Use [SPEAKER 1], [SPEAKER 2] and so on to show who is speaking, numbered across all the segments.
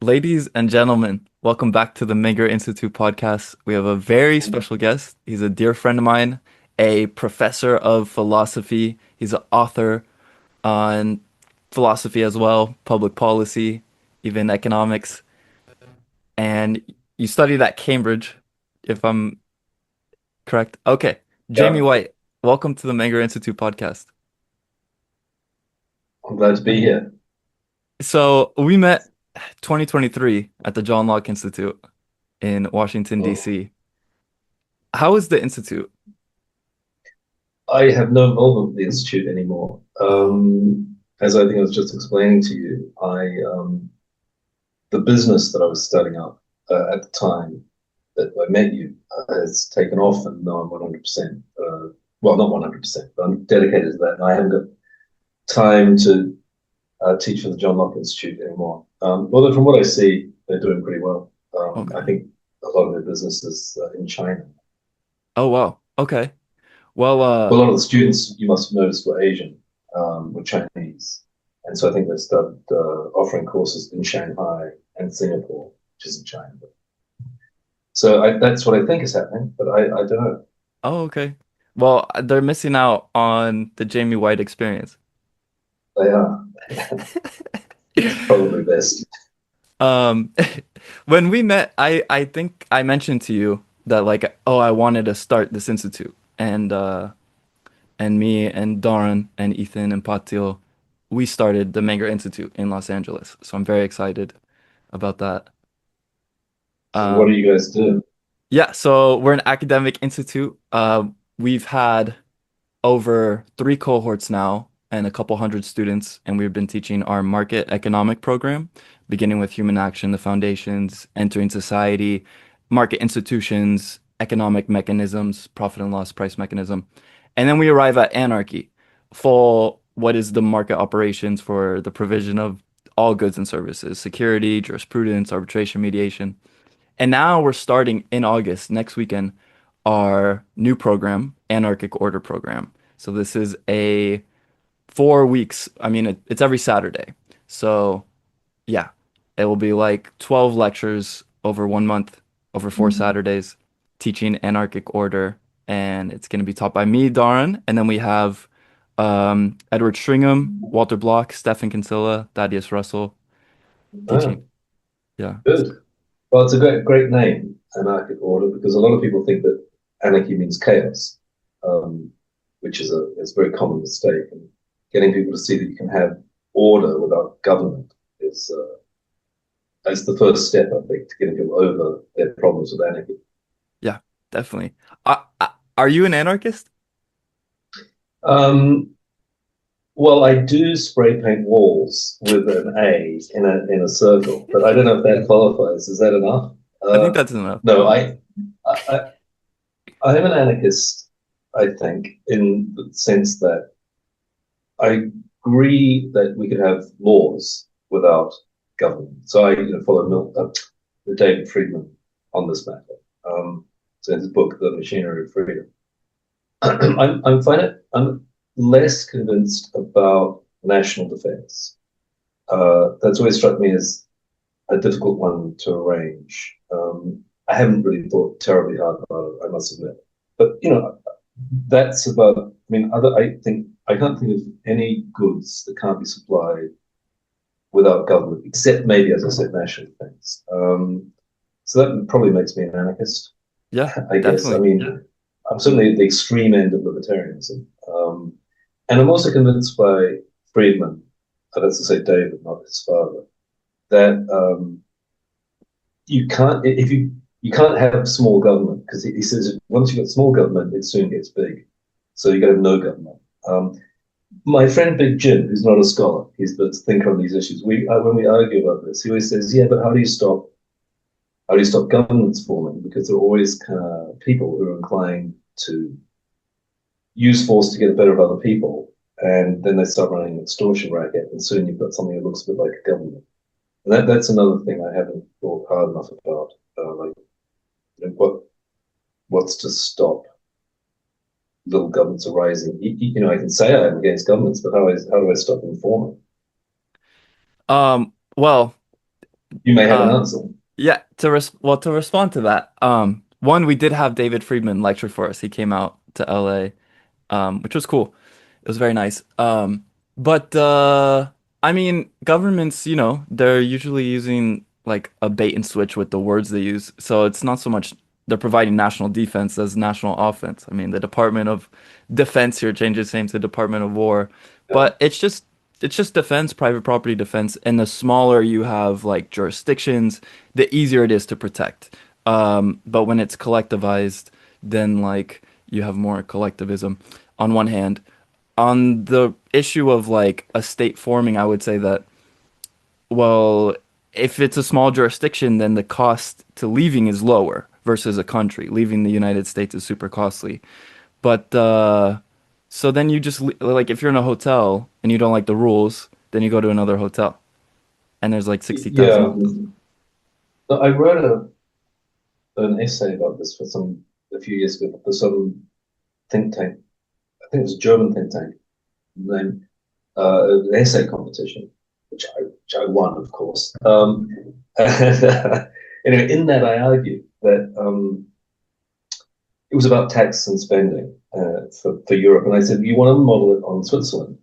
[SPEAKER 1] Ladies and gentlemen, welcome back to the Menger Institute podcast. We have a very special guest. He's a dear friend of mine, a professor of philosophy. He's an author on philosophy as well, public policy, even economics. And you studied at Cambridge, if I'm correct. Okay. Jamie
[SPEAKER 2] Yeah,
[SPEAKER 1] Whyte, welcome to the Menger Institute podcast.
[SPEAKER 2] I'm glad to be here.
[SPEAKER 1] So we met 2023 at the John Locke Institute in Washington,
[SPEAKER 2] Oh,
[SPEAKER 1] D.C. How is the institute?
[SPEAKER 2] I have no involvement with the Institute anymore.
[SPEAKER 1] Oh,
[SPEAKER 2] As I think I was just explaining to you, the business that I was starting up at the time that I met you has taken off, and now I'm 100%. Well, not 100%, but I'm dedicated to that, and I haven't got time to teach for the John Locke Institute anymore. Although from what I see, they're doing pretty well. I
[SPEAKER 1] okay.
[SPEAKER 2] think a lot of their business is in China.
[SPEAKER 1] Oh, wow. Okay. Well,
[SPEAKER 2] Well, a lot of the students you must have noticed were Asian, were Chinese, and so I think they started offering courses in Shanghai and Singapore, which isn't China. So that's what I think is happening, but I don't know.
[SPEAKER 1] oh, okay. Well, they're missing out on the Jamie White experience.
[SPEAKER 2] They are. It's probably best.
[SPEAKER 1] Um, when we met, I think I mentioned to you that like, oh, I wanted to start this institute, and me and Darren and Ethan and Patil, we started the Menger Institute in Los Angeles. So I'm very excited about that.
[SPEAKER 2] So what do
[SPEAKER 1] Um,
[SPEAKER 2] you guys do?
[SPEAKER 1] yeah, so we're an academic institute. We've had over three cohorts now and a couple hundred students, and we've been teaching our market economic program, beginning with human action, the foundations, entering society, market institutions, economic mechanisms, profit and loss price mechanism. And then we arrive at anarchy for what is the market operations for the provision of all goods and services, security, jurisprudence, arbitration, mediation. And now we're starting in August, next weekend, our new program, Anarchic Order Program. So this is a 4 weeks. I mean, it's every Saturday. So yeah, it will be like 12 lectures over 1 month, over 4 Saturdays, teaching Anarchic Order. And it's going to be taught by me, Darren. And then we have Edward Stringham, Walter Block, Stephen Kinsella, Thaddeus Russell teaching.
[SPEAKER 2] Oh,
[SPEAKER 1] Yeah.
[SPEAKER 2] good. Well, it's a great name, anarchic order, because a lot of people think that anarchy means chaos, um, which is a very common mistake. And getting people to see that you can have order without government is the first step, I think, to getting people over their problems with anarchy.
[SPEAKER 1] Yeah, definitely. Are you an anarchist?
[SPEAKER 2] Um, well, I do spray paint walls with an A in a circle, but I don't know if that qualifies. Is that enough?
[SPEAKER 1] I think
[SPEAKER 2] Uh,
[SPEAKER 1] that's enough.
[SPEAKER 2] no, I I am an anarchist, I think, in the sense that I agree that we could have laws without government. So I follow David Friedman on this matter. So in his book, The Machinery of Freedom. I'm less convinced about national defense. That's always struck me as a difficult one to arrange. I haven't really thought terribly hard about it, I must admit. But that's about. I mean, I can't think of any goods that can't be supplied without government, except maybe, as I said, national defense. So that probably makes me an anarchist,
[SPEAKER 1] Yeah,
[SPEAKER 2] I guess. I
[SPEAKER 1] definitely.
[SPEAKER 2] mean, I'm certainly at the extreme end of libertarianism, and I'm also convinced by Friedman, that's to say David, not his father, that you can't if you can't have small government because he says once you've got small government, it soon gets big. So you got to have no government. My friend Big Jim, who's not a scholar, he's the thinker on these issues. We when we argue about this, he always says, "Yeah, but how do you stop governments forming? Because there are always kind of people who are inclined to use force to get the better of other people, and then they start running an extortion racket, and soon you've got something that looks a bit like a government." And that's another thing I haven't thought hard enough about. Like, what's to stop little governments arising? I can say I'm against governments, but how do I stop them forming?
[SPEAKER 1] Well,
[SPEAKER 2] You may have an
[SPEAKER 1] Uh,
[SPEAKER 2] answer.
[SPEAKER 1] yeah, to respond to that, one, we did have David Friedman lecture for us. He came out to LA, which was cool. It was very nice. But I mean, governments, they're usually using like a bait and switch with the words they use. So it's not so much they're providing national defense as national offense. I mean, the Department of Defense here changes its name to Department of War,
[SPEAKER 2] Yeah,
[SPEAKER 1] but it's just defense, private property defense, and the smaller you have like jurisdictions, the easier it is to protect. But when it's collectivized, then like you have more collectivism on one hand. On the issue of like a state forming, I would say that, well, if it's a small jurisdiction, then the cost to leaving is lower versus a country. Leaving the United States is super costly. But so then you just like if you're in a hotel and you don't like the rules, then you go to another hotel. And there's like 60,000
[SPEAKER 2] yeah.
[SPEAKER 1] hotels.
[SPEAKER 2] I wrote an essay about this for a few years ago for some think tank. I think it was a German think tank. Named an essay competition, which I won, of course. And, anyway, in that I argued that it was about tax and spending for Europe, and I said you want to model it on Switzerland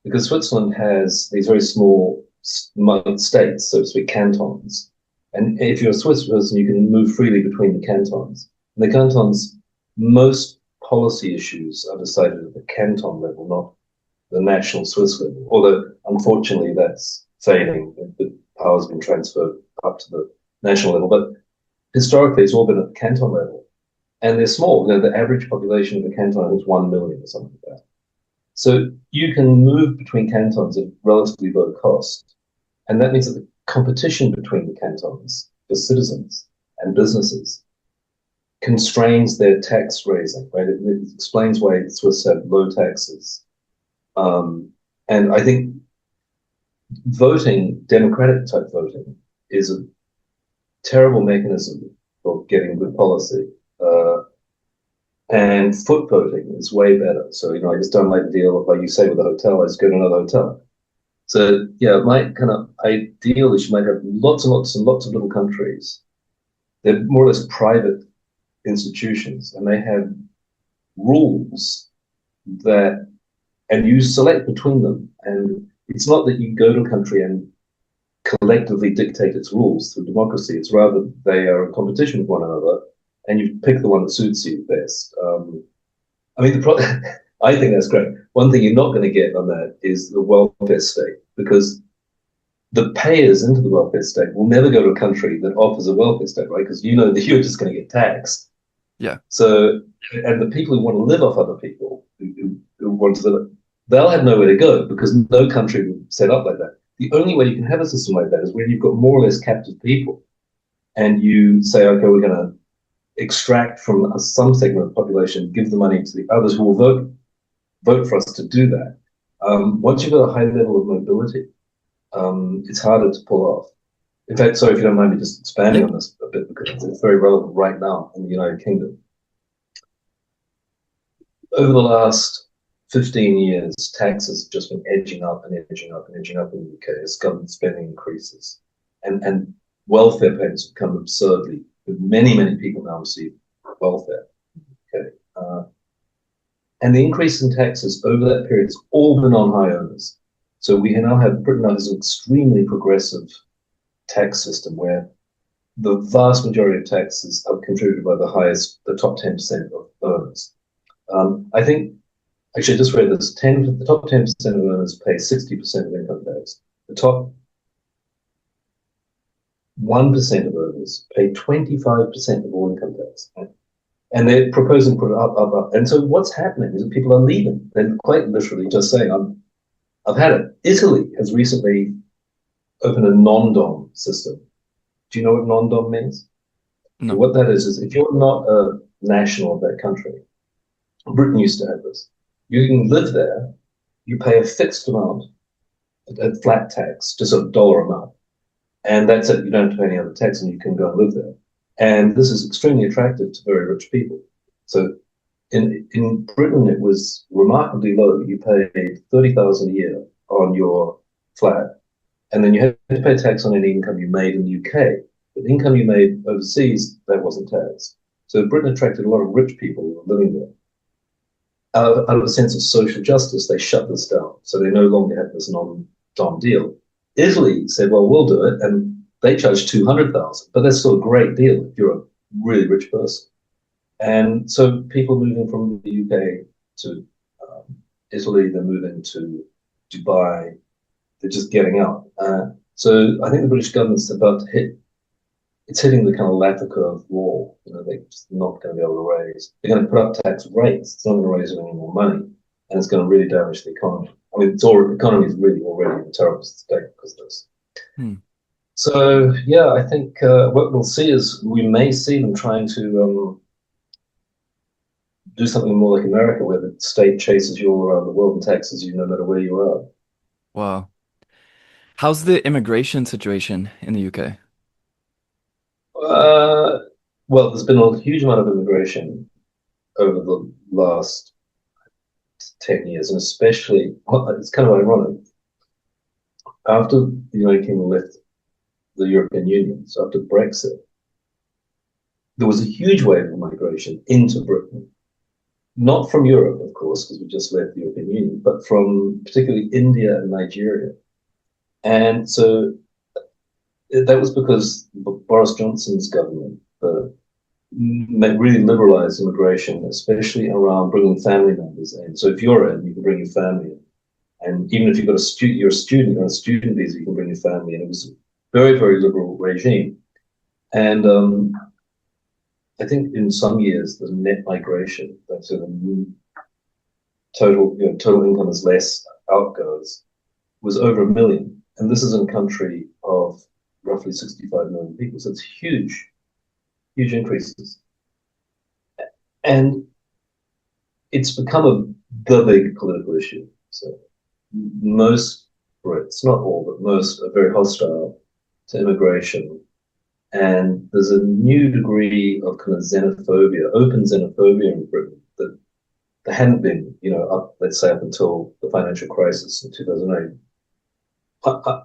[SPEAKER 2] because Switzerland has these very small states, so to speak, cantons. And if you're a Swiss person, you can move freely between the cantons. And the cantons, most policy issues are decided at the canton level, not the national Swiss level. Although, unfortunately, that's fading. The power's been transferred up to the national level. But historically, it's all been at the canton level. And they're small. The average population of a canton is 1 million or something like that. So you can move between cantons at relatively low cost. And that means that the competition between the cantons for citizens and businesses constrains their tax raising, right? It explains why the Swiss have low taxes. And I think voting, democratic type voting, is a terrible mechanism for getting good policy. And foot voting is way better. So, I just don't like the deal of, like you say, with a hotel, I just go to another hotel. So, yeah, my kind of ideal is you might have lots and lots and lots of little countries. They're more or less private institutions, and they have rules that, and you select between them. And it's not that you go to a country and collectively dictate its rules through democracy. It's rather they are in competition with one another, and you pick the one that suits you best. I mean, I think that's great. One thing you're not going to get on that is the welfare state, because the payers into the welfare state will never go to a country that offers a welfare state, right? Because you know that you're just going to get taxed.
[SPEAKER 1] Yeah.
[SPEAKER 2] So, and the people who want to live off other people, who want to live, they'll have nowhere to go because no country will set up like that. The only way you can have a system like that is when you've got more or less captive people and you say, okay, we're going to extract from some segment of the population, give the money to the others who will vote for us to do that. Once you've got a high level of mobility, it's harder to pull off. In fact, sorry if you don't mind me just expanding
[SPEAKER 1] Yeah.
[SPEAKER 2] on this a bit because it's very relevant right now in the United Kingdom. Over the last 15 years, taxes have just been edging up and edging up and edging up in the UK as government spending increases. And welfare payments have become absurdly, many, many people now receive welfare. Okay. And the increase in taxes over that period has all been on high earners. So Britain now has an extremely progressive tax system where the vast majority of taxes are contributed by the top 10% of earners. I think, actually, I just read this, the top 10% of earners pay 60% of income tax. The top 1% of earners pay 25% of all income tax. Right? And they're proposing to put it up, up, up. And so what's happening is that people are leaving. They're quite literally just saying, I've had it. Italy has recently opened a non-dom system. Do you know what non-dom means?
[SPEAKER 1] No.
[SPEAKER 2] What that is if you're not a national of that country, Britain used to have this. You can live there, you pay a fixed amount, a flat tax, just a dollar amount. And that's it. You don't have to pay any other tax and you can go and live there. And this is extremely attractive to very rich people. So in Britain, it was remarkably low. You paid 30,000 a year on your flat, And then you had to pay tax on any income you made in the UK. But the income you made overseas, that wasn't taxed. So Britain attracted a lot of rich people who were living there. Out of a sense of social justice, they shut this down. So they no longer had this non-dom deal. Italy said, well, we'll do it. And they charged 200,000, but that's still a great deal if you're a really rich person. And so people moving from the UK to Italy, they're moving to Dubai, they're just getting out. So I think the British government's about to it's hitting the kind of latter curve wall. They're just not going to be able to raise. They're going to put up tax rates. It's not going to raise any more money, and it's going to really damage the economy. I mean, the economy is really already in a terrible state because of this.
[SPEAKER 1] Hmm.
[SPEAKER 2] So yeah, I think what we'll see is we may see them trying to do something more like America, where the state chases you all around the world and taxes you no matter where you are.
[SPEAKER 1] Wow. How's the immigration situation in the UK?
[SPEAKER 2] Uh, well, there's been a huge amount of immigration over the last 10 years, and especially, well, it's kind of ironic. After the United Kingdom left the European Union, so after Brexit, there was a huge wave of migration into Britain, not from Europe, of course, because we just left the European Union, but from particularly India and Nigeria. And so that was because Boris Johnson's government really liberalized immigration, especially around bringing family members in. So if you're in, you can bring your family in. And even if you've got you're a student, you're on a student visa, you can bring your family in. It was a very, very liberal regime. And I think in some years, the net migration, so the total income is less outgoes, was over 1 million. And this is in a country of roughly 65 million people. So it's huge, huge increases. And it's become the big political issue. So most Brits, not all, but most, are very hostile to immigration. And there's a new degree of kind of xenophobia, open xenophobia in Britain that there hadn't been, let's say up until the financial crisis in 2008.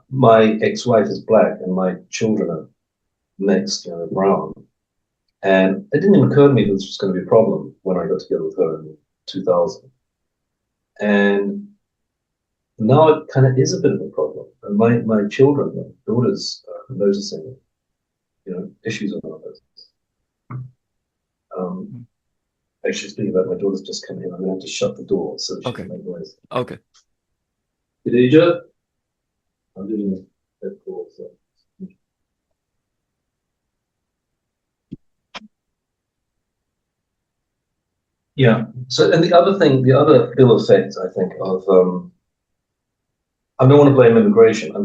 [SPEAKER 2] My ex-wife is black and my children are mixed, brown. And it didn't even occur to me that this was going to be a problem when I got together with her in 2000. And now it kind of is a bit of a problem. And my children, my daughters, are noticing, issues around this. Actually, speaking about my daughter's just come in, I'm going to have to shut the door so that she
[SPEAKER 1] Okay.
[SPEAKER 2] can make noise.
[SPEAKER 1] Okay.
[SPEAKER 2] Khadija, I'm doing that call. So. Yeah. So, and the other thing, the other ill effect, I think, of I don't want to blame immigration.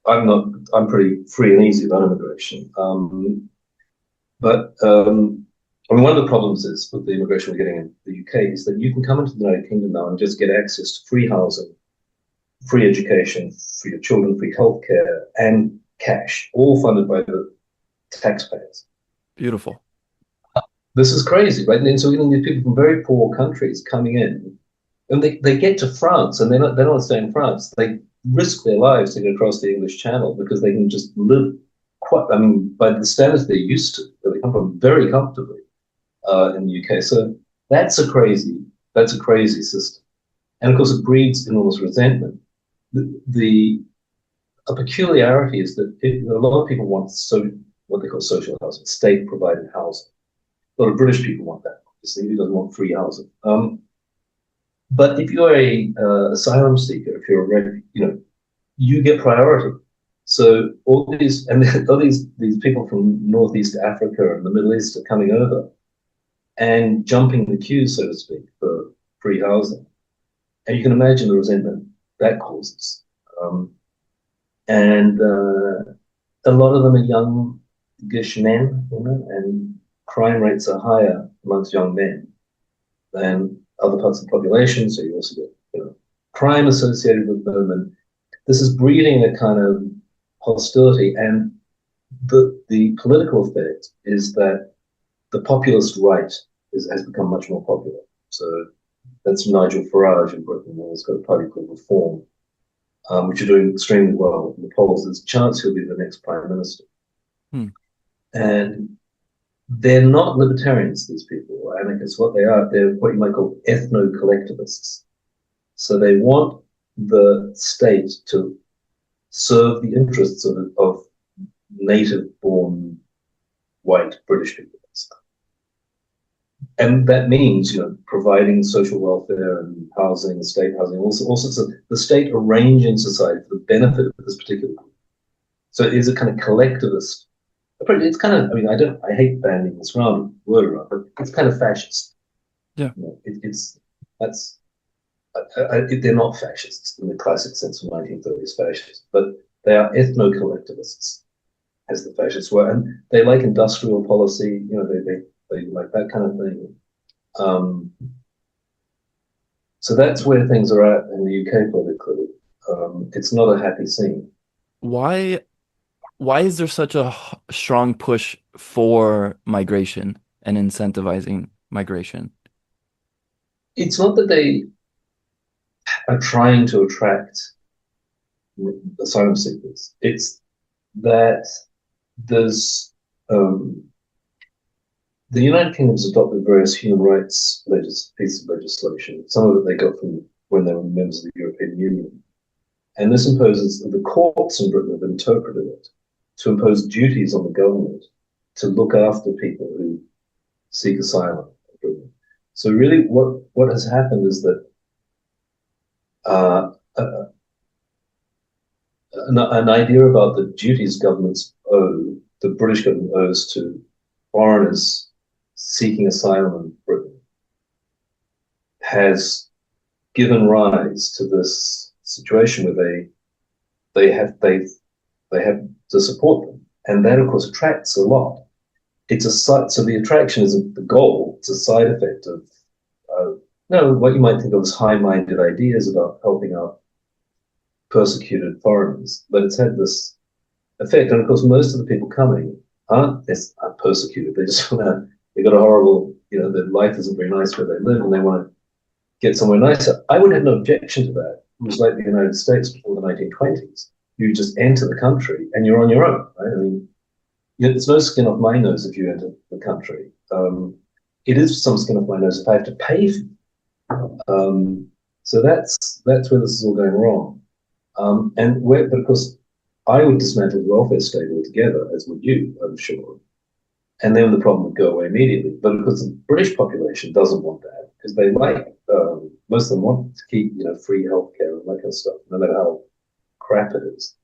[SPEAKER 2] I'm pretty free and easy about immigration. But I mean, one of the problems is with the immigration we're getting in the UK is that you can come into the United Kingdom now and just get access to free housing, free education for your children, free healthcare, and cash, all funded by the taxpayers.
[SPEAKER 1] Beautiful.
[SPEAKER 2] This is crazy, right? And so we're getting these people from very poor countries coming in, and they get to France, and they don't stay in France. They risk their lives to get across the English Channel because they can just live I mean, by the standards they're used to, they come from very comfortably in the UK. So that's a crazy system. And of course, it breeds enormous resentment. A peculiarity is that a lot of people want what they call social housing, state-provided housing. A lot of British people want that. Obviously, who doesn't want free housing? But if you're a asylum seeker, if you're a refugee, you get priority. So all these people from Northeast Africa and the Middle East are coming over and jumping the queue, so to speak, for free housing. And you can imagine the resentment that causes. And a lot of them are youngish men, and crime rates are higher amongst young men than other parts of the population. So you also get crime associated with them, and this is breeding a kind of hostility. And the political effect is that the populist right has become much more popular. So that's Nigel Farage in Britain. He's got a party called Reform. which are doing extremely well in the polls. There's a chance he'll be the next prime minister.
[SPEAKER 1] Hmm.
[SPEAKER 2] And they're not libertarians, these people, or anarchists. What they are, they're what you might call ethno-collectivists. So they want the state to serve the interests of native-born white British people. And that means, providing social welfare and housing, state housing, all sorts of the state arranging society for the benefit of this particular group. So it is a kind of collectivist. It's kind of, I hate banding this word around, but it's kind of fascist.
[SPEAKER 1] Yeah.
[SPEAKER 2] It's that's they're not fascists in the classic sense of 1930s fascists, but they are ethno-collectivists, as the fascists were, and they like industrial policy. They like that kind of thing. So that's where things are at in the UK politically. It's not a happy scene.
[SPEAKER 1] Why why is there such a strong push for migration and incentivizing migration?
[SPEAKER 2] It's not that they are trying to attract asylum seekers. It's that there's the United Kingdom's adopted various human rights pieces of legislation. Some of it they got from when they were members of the European Union. And this imposes, the courts in Britain have interpreted it to impose duties on the government to look after people who seek asylum in Britain. So really what has happened is that an idea about the duties governments owe, the British government owes to foreigners seeking asylum in Britain, has given rise to this situation where they have to support them, and that of course attracts a lot. It's a so the attraction isn't the goal; it's a side effect of what you might think of as high-minded ideas about helping out persecuted foreigners, but it's had this effect. And of course, most of the people coming aren't persecuted. They just they got a horrible, their life isn't very nice where they live, and they want to get somewhere nicer. I would have no objection to that. It was like the United States before the 1920s. You just enter the country and you're on your own, right? I mean, there's no skin off my nose if you enter the country. It is some skin off my nose if I have to pay for it. So that's where this is all going wrong. But of course, I would dismantle the welfare state altogether, as would you, I'm sure. And then the problem would go away immediately. But of course, the British population doesn't want that because they most of them want to keep, free healthcare and that kind of stuff, no matter how crap it is.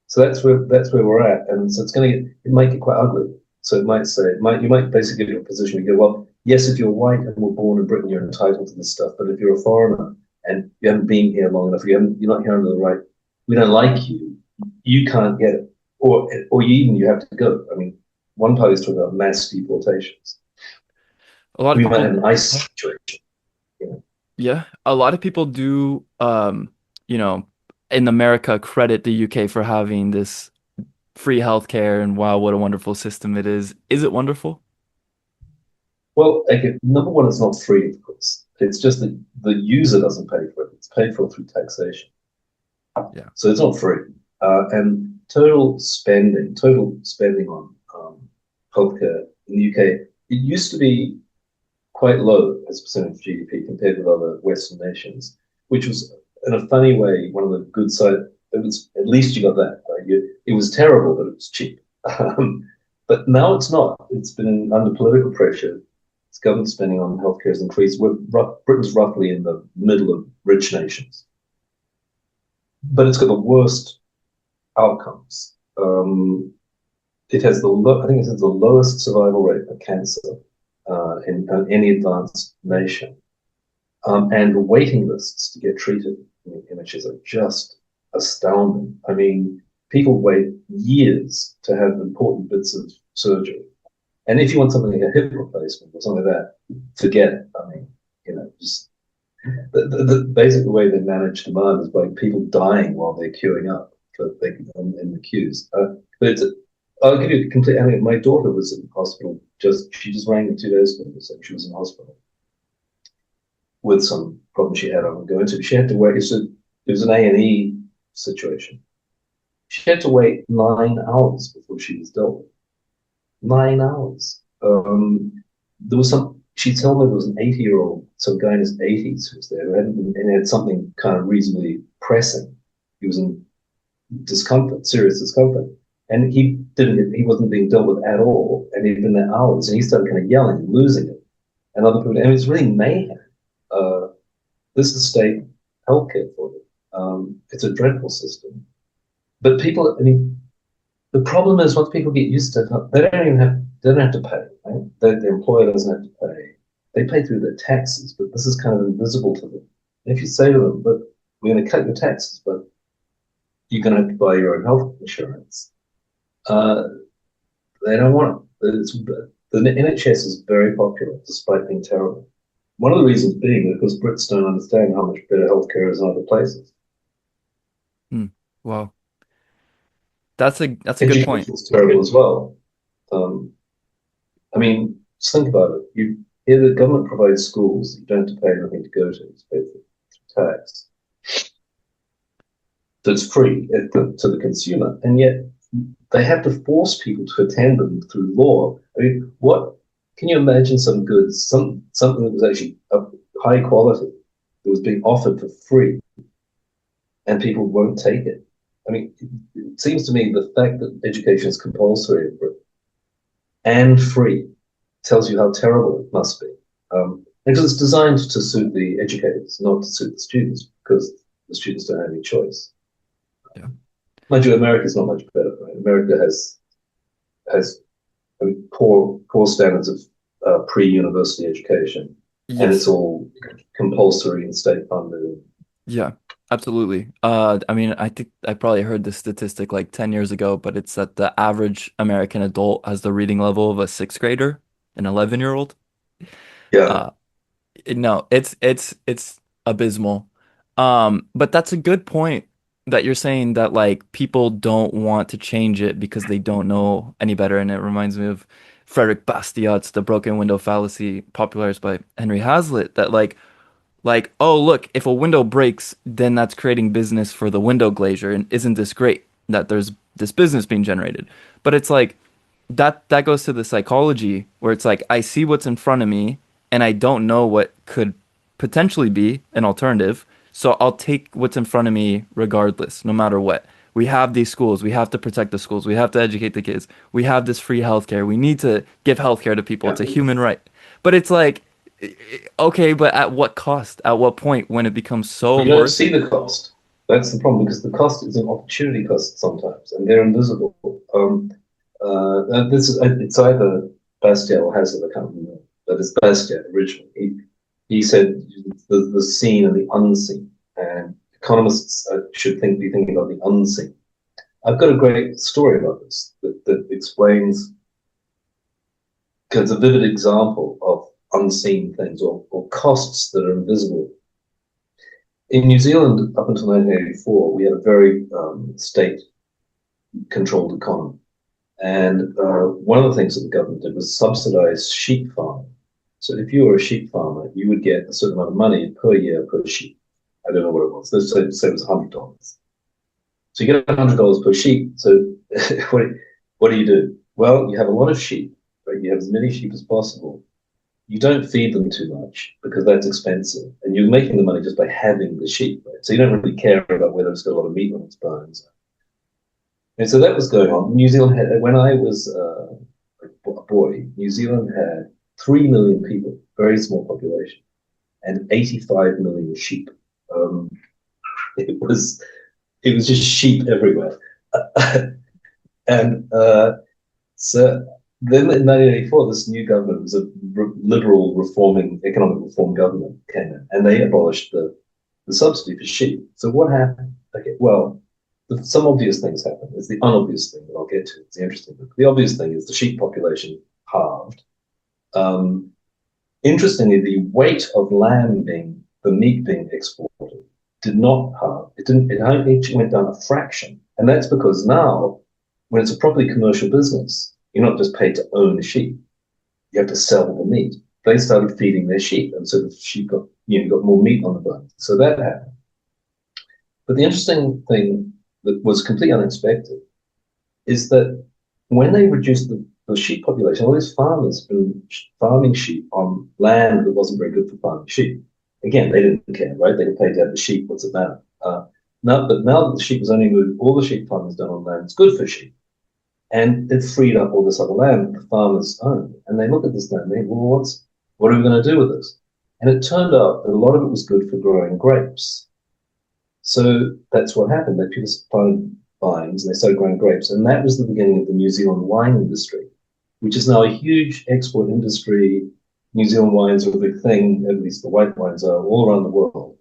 [SPEAKER 2] So that's where we're at, and so it might get quite ugly. So you might basically get to a position where you go, well, yes, if you're white and were born in Britain, you're entitled to this stuff. But if you're a foreigner and you haven't been here long enough, you're not here under the right, we don't like you, you can't get it, or you have to go. I mean, one party is talking about mass deportations.
[SPEAKER 1] A lot of
[SPEAKER 2] We might
[SPEAKER 1] people,
[SPEAKER 2] have an ICE situation.
[SPEAKER 1] yeah, a lot of people do, you know, in America credit the UK for having this free healthcare and wow, what a wonderful system it is. Is it wonderful?
[SPEAKER 2] Well, okay, number one, it's not free, of course. It's just that the user doesn't pay for it. It's paid for through taxation.
[SPEAKER 1] Yeah.
[SPEAKER 2] So it's not free. And total spending on healthcare in the UK, it used to be quite low as a percentage of GDP compared with other Western nations, which was in a funny way one of the good side. It was at least you got that. Right? It was terrible, but it was cheap. But now it's not. It's been under political pressure. Its government spending on healthcare has increased. Britain's roughly in the middle of rich nations, but it's got the worst outcomes. It has I think it has the lowest survival rate for cancer in any advanced nation, and the waiting lists to get treated in images are just astounding. I mean, people wait years to have important bits of surgery, and if you want something like a hip replacement or something like that, forget it. I mean, just the basic way they manage demand is by people dying while they're queuing up in the queues. But I'll give you a complete. I mean, my daughter was in hospital. She just rang me 2 days ago and said she was in hospital with some problem she had. I would go into. She had to wait. So It was an A&E situation. She had to wait 9 hours before she was dealt with. 9 hours. There was some. She told me there was an 80-year-old, some guy in his 80s who was there who hadn't been, and had something kind of reasonably pressing. He was in discomfort, serious discomfort, and he wasn't being dealt with at all, and he'd been there hours, and he started kind of yelling and losing it, and other people, and it's really mayhem. Uh, this is state healthcare for them. It's a dreadful system, but people, I mean, the problem is once people get used to it, they don't have to pay. Right? The employer doesn't have to pay. They pay through their taxes, but this is kind of invisible to them. And if you say to them, "But we're going to cut your taxes, but you're going to have to buy your own health insurance," uh, they don't want it. The NHS is very popular, despite being terrible. One of the reasons being because Brits don't understand how much better healthcare is in other places.
[SPEAKER 1] Hmm. Wow. That's a good point.
[SPEAKER 2] Education is terrible as well. Um, I mean, just think about it. You here the government provides schools, you don't have to pay anything to go to, it's paid for tax. So it's free to the consumer, and yet they have to force people to attend them through law. I mean, what can you imagine some goods, something that was actually of high quality that was being offered for free and people won't take it? I mean, it seems to me the fact that education is compulsory in Britain and free tells you how terrible it must be. Because it's designed to suit the educators, not to suit the students, because the students don't have any choice.
[SPEAKER 1] Yeah.
[SPEAKER 2] Mind you, America's not much better. Right? America has I mean, poor standards of pre-university education, and it's
[SPEAKER 1] Yes.
[SPEAKER 2] all compulsory and state funded.
[SPEAKER 1] Yeah, absolutely. I mean, I think I probably heard this statistic like 10 years ago, but it's that the average American adult has the reading level of a sixth grader, an 11-year-old.
[SPEAKER 2] Yeah,
[SPEAKER 1] Uh, no, it's abysmal. But that's a good point that you're saying that like people don't want to change it because they don't know any better. And it reminds me of Frederick Bastiat's The Broken Window Fallacy, popularized by Henry Hazlitt, that oh, look, if a window breaks, then that's creating business for the window glazier. And isn't this great that there's this business being generated? But it's like that goes to the psychology where it's like I see what's in front of me and I don't know what could potentially be an alternative. So I'll take what's in front of me regardless, no matter what. We have these schools. We have to protect the schools. We have to educate the kids. We have this free healthcare. We need to give healthcare to people.
[SPEAKER 2] yeah.
[SPEAKER 1] It's a human right. But it's like okay, but at what cost? At what point when it becomes so
[SPEAKER 2] But you don't
[SPEAKER 1] worth
[SPEAKER 2] see
[SPEAKER 1] it?
[SPEAKER 2] the cost. That's the problem because the cost is an opportunity cost sometimes, and they're invisible. This is it's either Bastiat or Hazlitt, I can't remember, but it's Bastiat originally. He said the seen and the unseen, and economists should be thinking about the unseen. I've got a great story about this that explains because it's a vivid example of unseen things or costs that are invisible. In New Zealand, up until 1984, we had a very state-controlled economy. And one of the things that the government did was subsidize sheep farming. So if you were a sheep farmer, you would get a certain amount of money per year per sheep. I don't know what it was. Let's say it was $100. So you get $100 per sheep. So what do you do? Well, you have a lot of sheep, right? You have as many sheep as possible. You don't feed them too much because that's expensive, and you're making the money just by having the sheep, right? So you don't really care about whether it's got a lot of meat on its bones. And so that was going on. New Zealand had, when I was a boy, New Zealand had 3 million people, very small population, and 85 million sheep. Um, it was it was just sheep everywhere, and so then in 1984, this new government was a liberal reforming economic reform government came in, and they abolished the subsidy for sheep. So what happened? Okay, well, some obvious things happened. It's the unobvious thing that I'll get to. It's the interesting thing. The obvious thing is the sheep population halved. Um, Interestingly, the weight of lamb being the meat being exported did not halve. It didn't. It actually went down a fraction, and that's because now, when it's a properly commercial business, you're not just paid to own a sheep. You have to sell the meat. They started feeding their sheep, and so the sheep got more meat on the bone. So that happened. But the interesting thing that was completely unexpected is that when they reduced the sheep population, all these farmers have been farming sheep on land that wasn't very good for farming sheep. Again, they didn't care, right? They could pay to have the sheep. What's it matter? Now that the sheep was only moved, all the sheep farming is done on land that's good for sheep. And it freed up all this other land that the farmers owned. And they look at this land and they think, well, what are we going to do with this? And it turned out that a lot of it was good for growing grapes. So that's what happened. They people planted vines and they started growing grapes. And that was the beginning of the New Zealand wine industry, which is now a huge export industry. New Zealand wines are a big thing, at least the white wines are all around the world.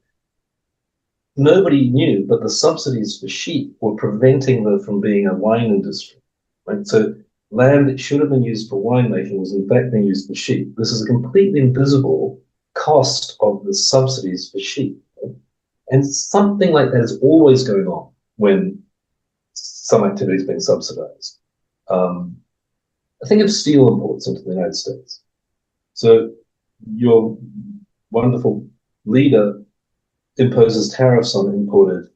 [SPEAKER 2] Nobody knew, but the subsidies for sheep were preventing them from being a wine industry. Right? So land that should have been used for winemaking was in fact being used for sheep. This is a completely invisible cost of the subsidies for sheep. Right? And something like that is always going on when some activity is being subsidized. Um, I think of steel imports into the United States. So your wonderful leader imposes tariffs on imported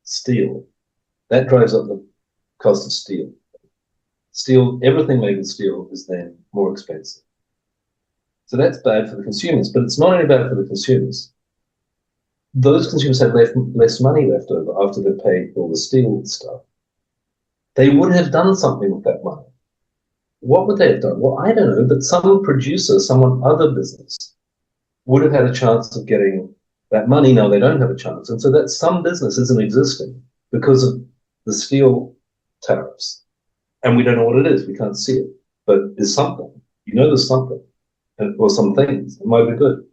[SPEAKER 2] steel. That drives up the cost of steel. Steel, everything made with steel is then more expensive. So that's bad for the consumers, but it's not only bad for the consumers. Those consumers have less money left over after they've paid for all the steel stuff. They would have done something with that money. What would they have done? Well, I don't know, but some producer, someone other business would have had a chance of getting that money. Now they don't have a chance. And so that some business isn't existing because of the steel tariffs. And we don't know what it is. We can't see it. But there's something. You know there's something. Or some things. It might be good.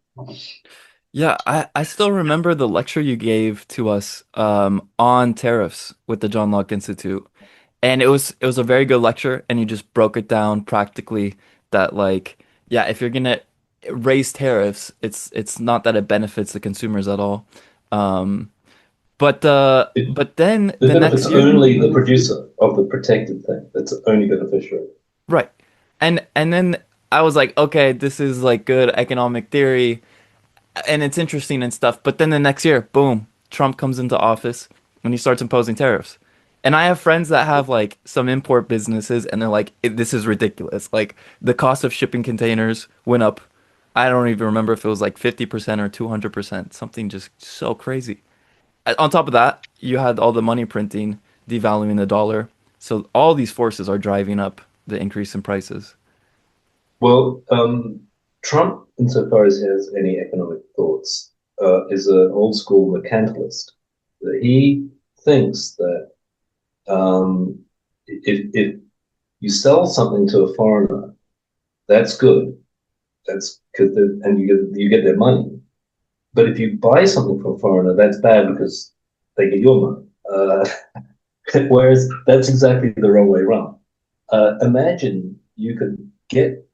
[SPEAKER 1] Yeah, I still remember the lecture you gave to us on tariffs with the John Locke Institute. And it was a very good lecture and you just broke it down practically that like yeah, if you're gonna raise tariffs, it's not that it benefits the consumers at all. Um
[SPEAKER 2] It,
[SPEAKER 1] but then
[SPEAKER 2] it
[SPEAKER 1] the next
[SPEAKER 2] benefits
[SPEAKER 1] year,
[SPEAKER 2] only the producer of the protected thing. That's the only beneficiary.
[SPEAKER 1] right. And then I was like, okay, this is like good economic theory and it's interesting and stuff. But then the next year, boom, Trump comes into office and he starts imposing tariffs. And I have friends that have like some import businesses and they're like, this is ridiculous. Like the cost of shipping containers went up. I don't even remember if it was like 50% or 200%, something just so crazy. On top of that, you had all the money printing, devaluing the dollar. So all these forces are driving up the increase in prices.
[SPEAKER 2] Well, Trump, insofar as he has any economic thoughts, is an old school mercantilist. He thinks that if you sell something to a foreigner, that's good. That's because and you get their money. But if you buy something from a foreigner, that's bad because they get your money. Whereas that's exactly the wrong way around. Imagine you could get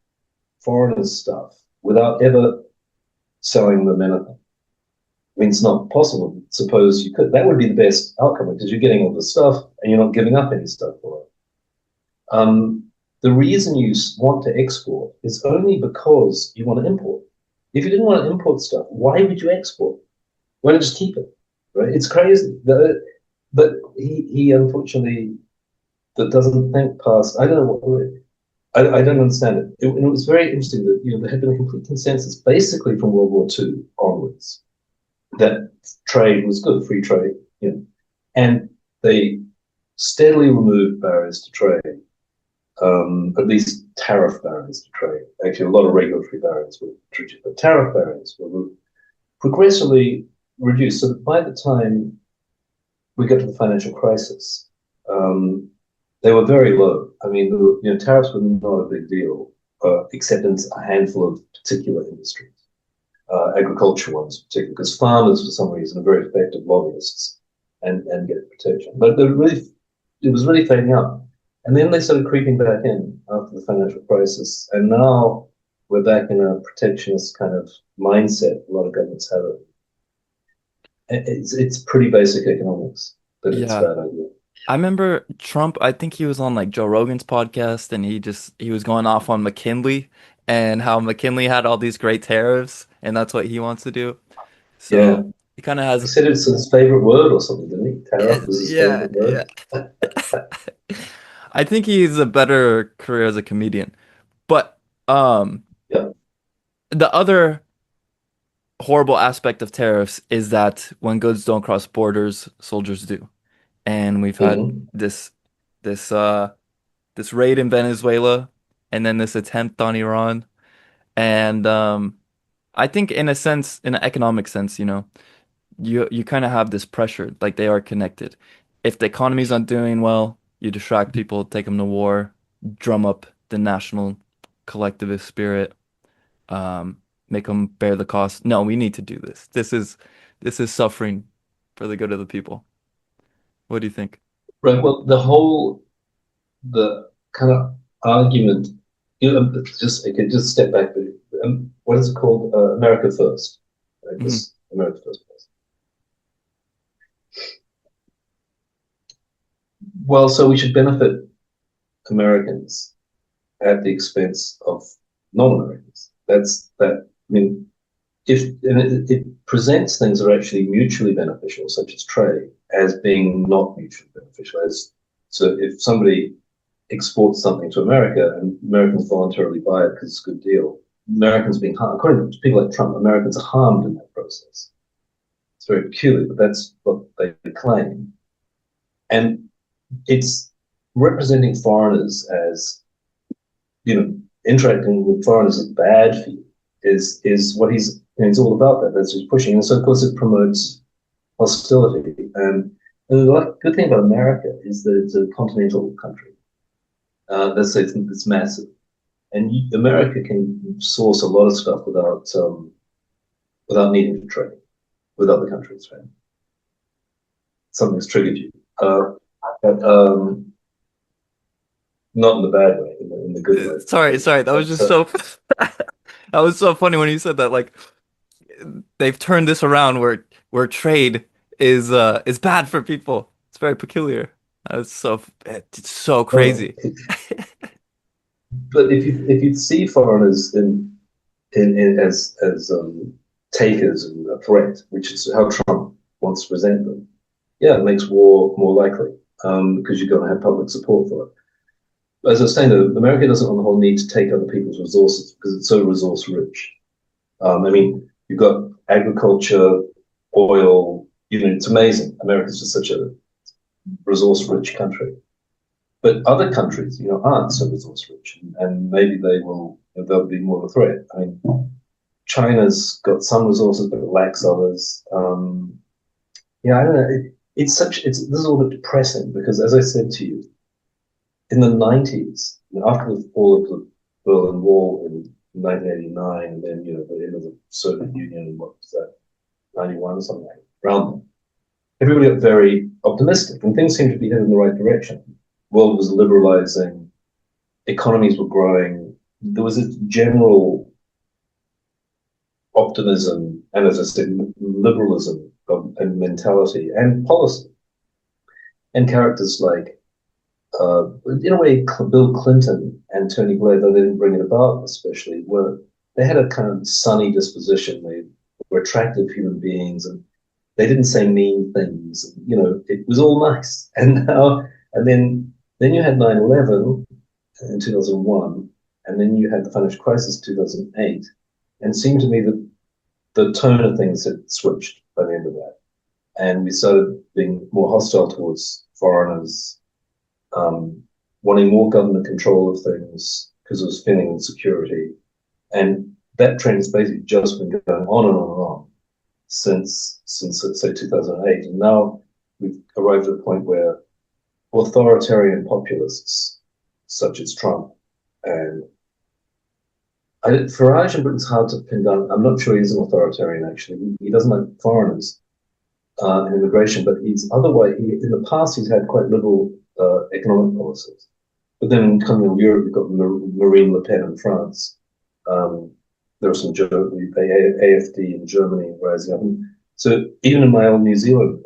[SPEAKER 2] foreigners' stuff without ever selling them anything. I mean, it's not possible. Suppose you could. That would be the best outcome because you're getting all the stuff and you're not giving up any stuff for it. The reason you want to export is only because you want to import. If you didn't want to import stuff, why would you export? Why not just keep it? Right? It's crazy. But he unfortunately that doesn't think past. I don't know what. I don't understand it. And it was very interesting that there had been a complete consensus, basically from World War II onwards, that trade was good, free trade, and they steadily removed barriers to trade, at least tariff barriers to trade. Actually, a lot of regulatory barriers were introduced, but tariff barriers were progressively reduced. So that by the time we got to the financial crisis, they were very low. I mean, tariffs were not a big deal, except in a handful of particular industries, agriculture ones particularly, because farmers, for some reason, are very effective lobbyists and get protection. But it was really fading out. And then they started creeping back in after the financial crisis. And now we're back in a protectionist kind of mindset. A lot of governments have it. It's pretty basic economics, but it's a
[SPEAKER 1] Yeah.
[SPEAKER 2] bad idea.
[SPEAKER 1] I remember Trump, I think he was on like Joe Rogan's podcast and he was going off on McKinley and how McKinley had all these great tariffs and that's what he wants to do.
[SPEAKER 2] Yeah.
[SPEAKER 1] So He kind of
[SPEAKER 2] He
[SPEAKER 1] has,
[SPEAKER 2] said it's his favorite word or something, didn't he? Tariff
[SPEAKER 1] yeah,
[SPEAKER 2] was his
[SPEAKER 1] yeah,
[SPEAKER 2] favorite
[SPEAKER 1] yeah.
[SPEAKER 2] word.
[SPEAKER 1] I think he's a better career as a comedian. But um,
[SPEAKER 2] Yeah.
[SPEAKER 1] the other horrible aspect of tariffs is that when goods don't cross borders, soldiers do. And we've had
[SPEAKER 2] Hmm.
[SPEAKER 1] this this raid in Venezuela and then this attempt on Iran. And I think in a sense, in an economic sense, you kind of have this pressure, like they are connected. If the economy's not doing well, you distract people, take them to war, drum up the national collectivist spirit, make them bear the cost. No, we need to do this. This is suffering for the good of the people. What do you think?
[SPEAKER 2] Right. Well, the kind of argument, just I could just step back. What is it called? America First. Right?
[SPEAKER 1] Hmm.
[SPEAKER 2] This America First. Well, so we should benefit Americans at the expense of non-Americans. That's that. I mean, if and it presents things that are actually mutually beneficial, such as trade, as being not mutually beneficial. As so, if somebody exports something to America and Americans voluntarily buy it because it's a good deal, Americans being harmed. According to people like Trump, Americans are harmed in that process. It's very peculiar, but that's what they claim. And it's representing foreigners as, interacting with foreigners is bad for you is what he's all about. That's what he's pushing, and so of course it promotes hostility. And the good thing about America is that it's a continental country. Let's say it's massive, and America can source a lot of stuff without needing to trade with other countries. Right? Something's triggered you, but, not in the bad way, in the good way.
[SPEAKER 1] Sorry, that was
[SPEAKER 2] But
[SPEAKER 1] just so that was so funny when you said that. Like they've turned this around where trade is bad for people. It's very peculiar. It's so
[SPEAKER 2] well,
[SPEAKER 1] crazy.
[SPEAKER 2] but if you see foreigners in as takers and a threat, which is how Trump wants to present them, yeah, it makes war more likely because you're going to have public support for it. But as I was saying, though, America doesn't on the whole need to take other people's resources because it's so resource rich. I mean, you've got agriculture, oil. It's amazing. America's just such a resource rich country. But other countries, aren't so resource rich, and maybe they'll be more of a threat. I mean, China's got some resources, but it lacks others. Yeah, I don't know. This is all a bit depressing because, as I said to you, in the 90s, after the fall of the Berlin Wall in 1989, and then the end of the Soviet Union, what was that, 91 or something around then, everybody got very optimistic, and things seemed to be headed in the right direction. The world was liberalizing, economies were growing. There was a general optimism, and as I said, liberalism and mentality and policy, and characters like, in a way, Bill Clinton and Tony Blair, though they didn't bring it about especially, they had a kind of sunny disposition. They were attractive human beings, and they didn't say mean things. It was all nice. And then you had 9/11 in 2001, and then you had the financial crisis in 2008, and it seemed to me that the tone of things had switched by the end of that, and we started being more hostile towards foreigners, um, wanting more government control of things because it was feeling insecurity. And that trend has basically just been going on and on and on since let's say 2008. And now we've arrived at a point where authoritarian populists such as Trump and Farage in Britain's hard to pin down. I'm not sure he's an authoritarian actually. He doesn't like foreigners and immigration, but he's otherwise. In the past, he's had quite liberal economic policies. But then coming in Europe, we've got Marine Le Pen in France. Um, there are some the AFD in Germany rising up. And so even in my old New Zealand,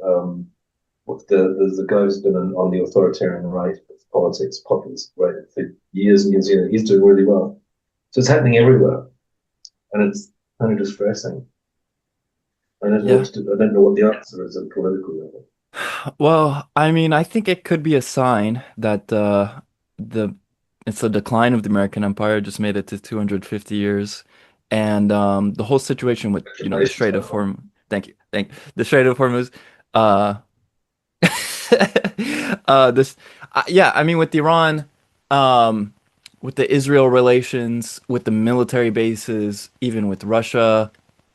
[SPEAKER 2] there's a guy who's been on the authoritarian right of politics, populist right for years in New Zealand. He's doing really well. So it's happening everywhere, and it's kind of distressing. I don't know what
[SPEAKER 1] Yeah.
[SPEAKER 2] to do. I don't know what the answer is at political level.
[SPEAKER 1] Well, I mean, I think it could be a sign that the it's the decline of the American Empire just made it to 250 years, and the whole situation with the
[SPEAKER 2] Congratulations,
[SPEAKER 1] Strait
[SPEAKER 2] by
[SPEAKER 1] of
[SPEAKER 2] the way.
[SPEAKER 1] Hormuz. Thank you. The Strait of Hormuz. Uh, this, yeah. I mean, with Iran, um, with the Israel relations, with the military bases, even with Russia,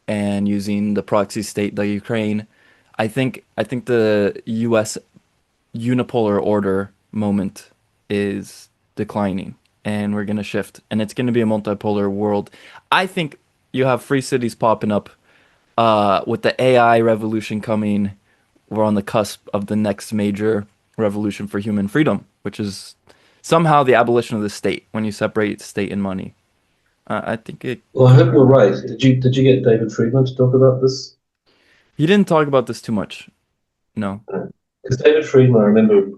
[SPEAKER 1] and using the proxy state, the Ukraine. I think the U.S. unipolar order moment is declining and we're going to shift and it's going to be a multipolar world. I think you have free cities popping up with the AI revolution coming. We're on the cusp of the next major revolution for human freedom, which is somehow the abolition of the state when you separate state and money. I think it
[SPEAKER 2] Well, I
[SPEAKER 1] could
[SPEAKER 2] hope you're
[SPEAKER 1] happen.
[SPEAKER 2] right. Did you get David Friedman to talk about this?
[SPEAKER 1] He didn't talk about this too much. No.
[SPEAKER 2] Because David Friedman, I remember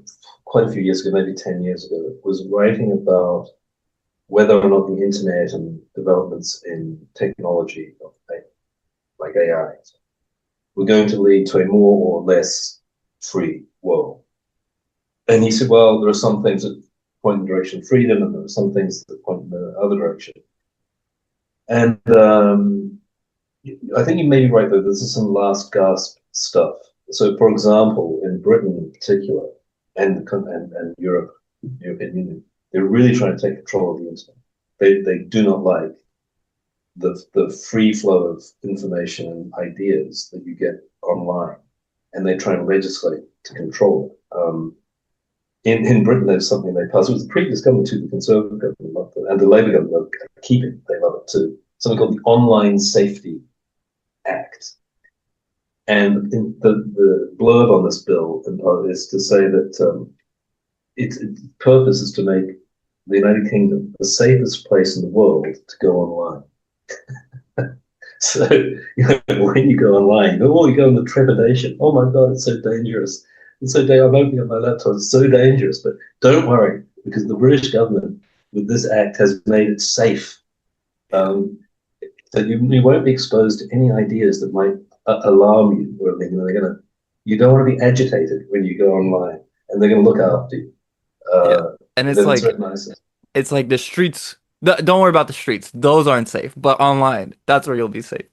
[SPEAKER 2] quite a few years ago, maybe 10 years ago, was writing about whether or not the internet and developments in technology, like AI, were going to lead to a more or less free world. And he said, well, there are some things that point in the direction of freedom, and there are some things that point in the other direction. And I think you may be right, though. This is some last gasp stuff. So, for example, in Britain in particular, and Europe, European Union, they're really trying to take control of the internet. They do not like the free flow of information and ideas that you get online, and they try and legislate to control it. In Britain, there's something they passed. It was the previous government to the Conservative government, and the Labour government are keeping. They love it too. Something called the Online Safety Act. And in the blurb on this bill is to say that its purpose is to make the United Kingdom the safest place in the world to go online. So when you go online, you go in the trepidation. Oh my God, it's so dangerous. It's so I'm opening up my laptop. It's so dangerous. But don't worry, because the British government, with this act, has made it safe.
[SPEAKER 1] Yeah.
[SPEAKER 2] So you won't be exposed to any ideas that might alarm you. Or anything. You don't want to be agitated when you go online, and they're going to look after you.
[SPEAKER 1] Yeah. And
[SPEAKER 2] Then it's very nice.
[SPEAKER 1] it's like the streets. Don't worry about the streets. Those aren't safe. But online, that's where you'll be safe.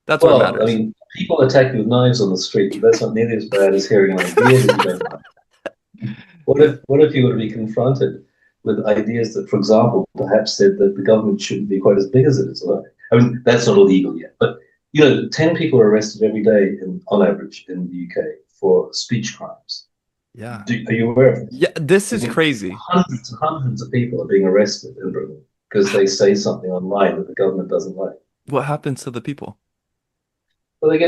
[SPEAKER 1] That's where it
[SPEAKER 2] Well, I
[SPEAKER 1] matters.
[SPEAKER 2] mean, people attack you with knives on the street, but that's not nearly as bad as hearing an idea that you don't like. What if you were to be confronted with ideas that, for example, perhaps said that the government shouldn't be quite as big as it is? I mean, that's not illegal yet, but 10 people are arrested every day, on average, in the UK for speech crimes.
[SPEAKER 1] Yeah.
[SPEAKER 2] Are you aware of this?
[SPEAKER 1] Yeah, this
[SPEAKER 2] I
[SPEAKER 1] is
[SPEAKER 2] mean,
[SPEAKER 1] crazy.
[SPEAKER 2] hundreds and hundreds of people are being arrested in Britain because they say something online that the government doesn't like.
[SPEAKER 1] What happens to the people?
[SPEAKER 2] Well,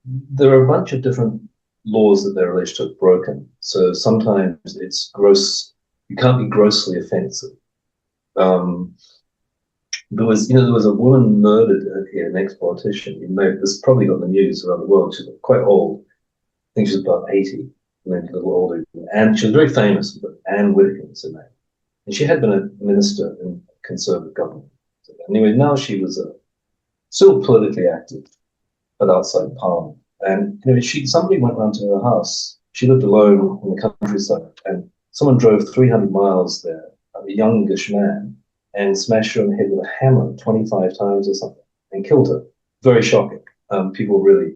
[SPEAKER 2] there are a bunch of different laws that they're alleged to have broken. So sometimes it's gross, you can't be grossly offensive. Um, there was a woman murdered here, an ex-politician. This probably got in the news around the world. She's quite old. I think she's about 80, maybe a little older. And she was very famous, but Anne Whittaker was her name. And she had been a minister in Conservative government. So anyway, now she was still politically active, but outside Parliament. And somebody went round to her house. She lived alone in the countryside, and someone drove 300 miles there, a youngish man, and smashed her on the head with a hammer 25 times or something, and killed her. Very shocking. People really,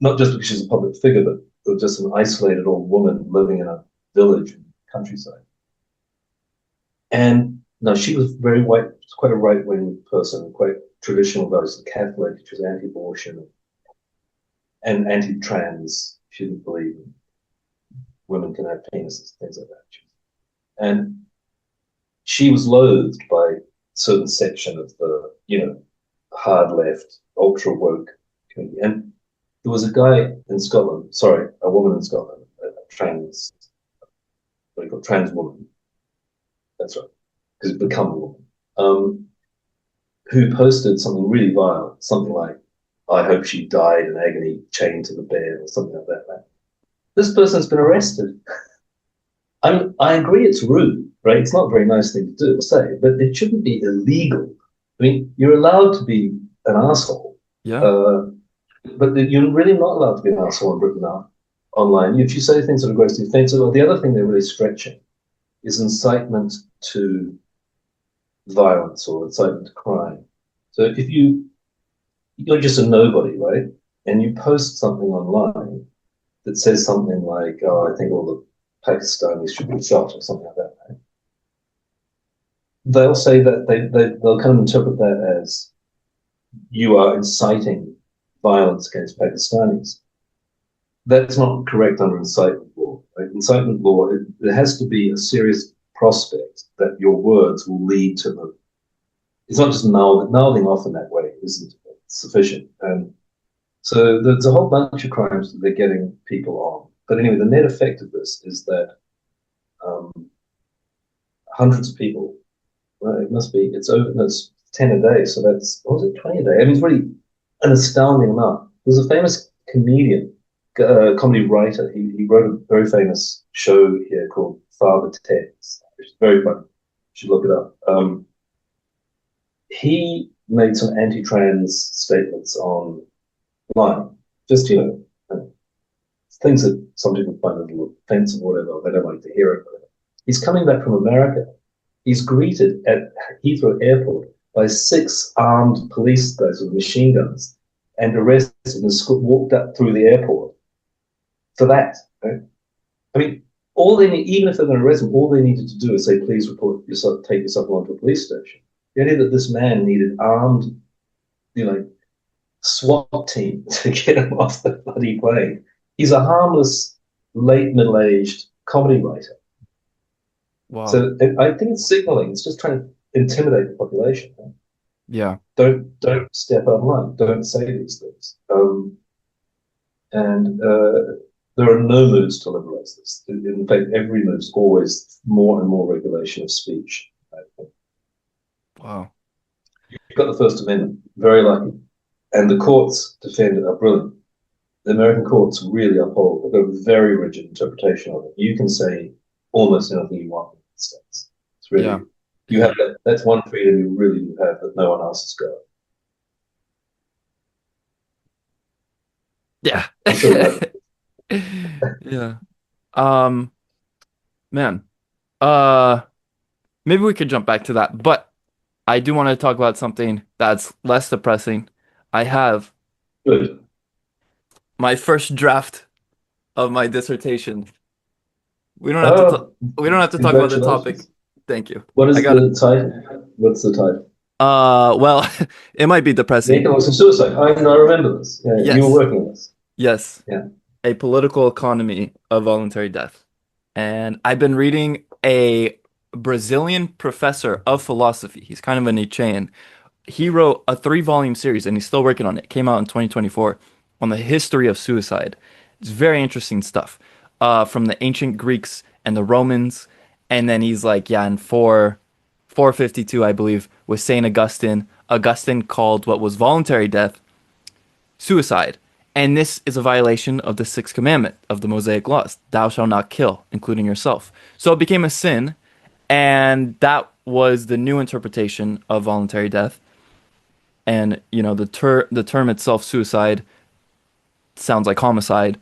[SPEAKER 2] not just because she's a public figure, but just an isolated old woman living in a village in the countryside. And no, she was very white, quite a right-wing person, quite traditional values, Catholic. She was anti-abortion and anti-trans. She didn't believe women can have penises, things like that. And she was loathed by a certain section of the, hard left, ultra woke community. And there was a guy in Scotland, sorry, a woman in Scotland, a trans, what do you call it, trans woman. That's right, because it's become a woman. Who posted something really violent, something like, I hope she died in agony, chained to the bed, or something like that. Right? This person's been arrested. I agree it's rude, right? It's not a very nice thing to do or say, but it shouldn't be illegal. I mean, you're allowed to be an asshole,
[SPEAKER 1] Yeah.
[SPEAKER 2] uh, but you're really not allowed to be an asshole on Britain now online. If you say things that are grossly offensive, or the other thing they're really stretching is incitement to violence or incitement to crime. So if you're just a nobody, right? And you post something online that says something like, "Oh, I think all the Pakistanis should be shot" or something like that. Right? They'll say that they'll kind of interpret that as you are inciting violence against Pakistanis. That's not correct under incitement law. Right? Incitement law, there has to be a serious prospect that your words will lead to the. It's not just mouthing off in that way isn't sufficient. And so there's a whole bunch of crimes that they're getting people on. But anyway, the net effect of this is that um, hundreds of people, well, it must be, it's over, no, it's 10 a day. So that's, what was it, 20 a day? I mean, it's really an astounding amount. There's a famous comedian, comedy writer. He wrote a very famous show here called Father Ted, which is very funny. You should look it up. He made some anti-trans statements online. Just, things that some people find a little offensive or whatever, they don't like to hear it. He's coming back from America. He's greeted at Heathrow Airport by six armed police guys with machine guns and arrested and walked up through the airport for that. Right? I mean, all they need, even if they're going to arrest him, all they needed to do is say, please report yourself, take yourself along to a police station. The idea that this man needed armed, SWAT team to get him off the bloody plane. He's a harmless, late middle-aged comedy writer.
[SPEAKER 1] Wow.
[SPEAKER 2] So I think it's signaling. It's just trying to intimidate the population. Right?
[SPEAKER 1] Yeah.
[SPEAKER 2] Don't step out of line. Don't say these things. And there are no moves to liberalize this. In fact, every move is always more and more regulation of speech.
[SPEAKER 1] Wow.
[SPEAKER 2] You've got the First Amendment, very lucky. And the courts defend it are brilliant. The American courts really uphold, they've got a very rigid interpretation of it. You can say almost anything you want in the States. It's really,
[SPEAKER 1] Yeah.
[SPEAKER 2] you have that, that's one freedom you really do have that no one else has got.
[SPEAKER 1] Yeah.
[SPEAKER 2] I'm sure you have.
[SPEAKER 1] Yeah. Um, man. Uh, Maybe we could jump back to that, but I do want to talk about something that's less depressing. I have
[SPEAKER 2] Good.
[SPEAKER 1] my first draft of my dissertation. We don't have to
[SPEAKER 2] Oh,
[SPEAKER 1] we don't have to talk about the topic.
[SPEAKER 2] congratulations.
[SPEAKER 1] Thank you.
[SPEAKER 2] What
[SPEAKER 1] I
[SPEAKER 2] is
[SPEAKER 1] got it.
[SPEAKER 2] the title? What's the title?
[SPEAKER 1] Well, it might be
[SPEAKER 2] The
[SPEAKER 1] depressing.
[SPEAKER 2] Economics of Suicide. I remember this. Yeah, you were
[SPEAKER 1] Yes.
[SPEAKER 2] working on this.
[SPEAKER 1] Yes.
[SPEAKER 2] Yeah.
[SPEAKER 1] A political economy of voluntary death. And I've been reading a Brazilian professor of philosophy. He's kind of a Nietzschean. He wrote a three-volume series and he's still working on it. It came out in 2024 on the history of suicide. It's very interesting stuff. From the ancient Greeks and the Romans. And then he's like, yeah, in 452, I believe, with Saint Augustine. Augustine called what was voluntary death suicide. And this is a violation of the sixth commandment of the Mosaic laws. Thou shalt not kill, including yourself. So it became a sin, and that was the new interpretation of voluntary death. And the term itself, suicide, sounds like homicide,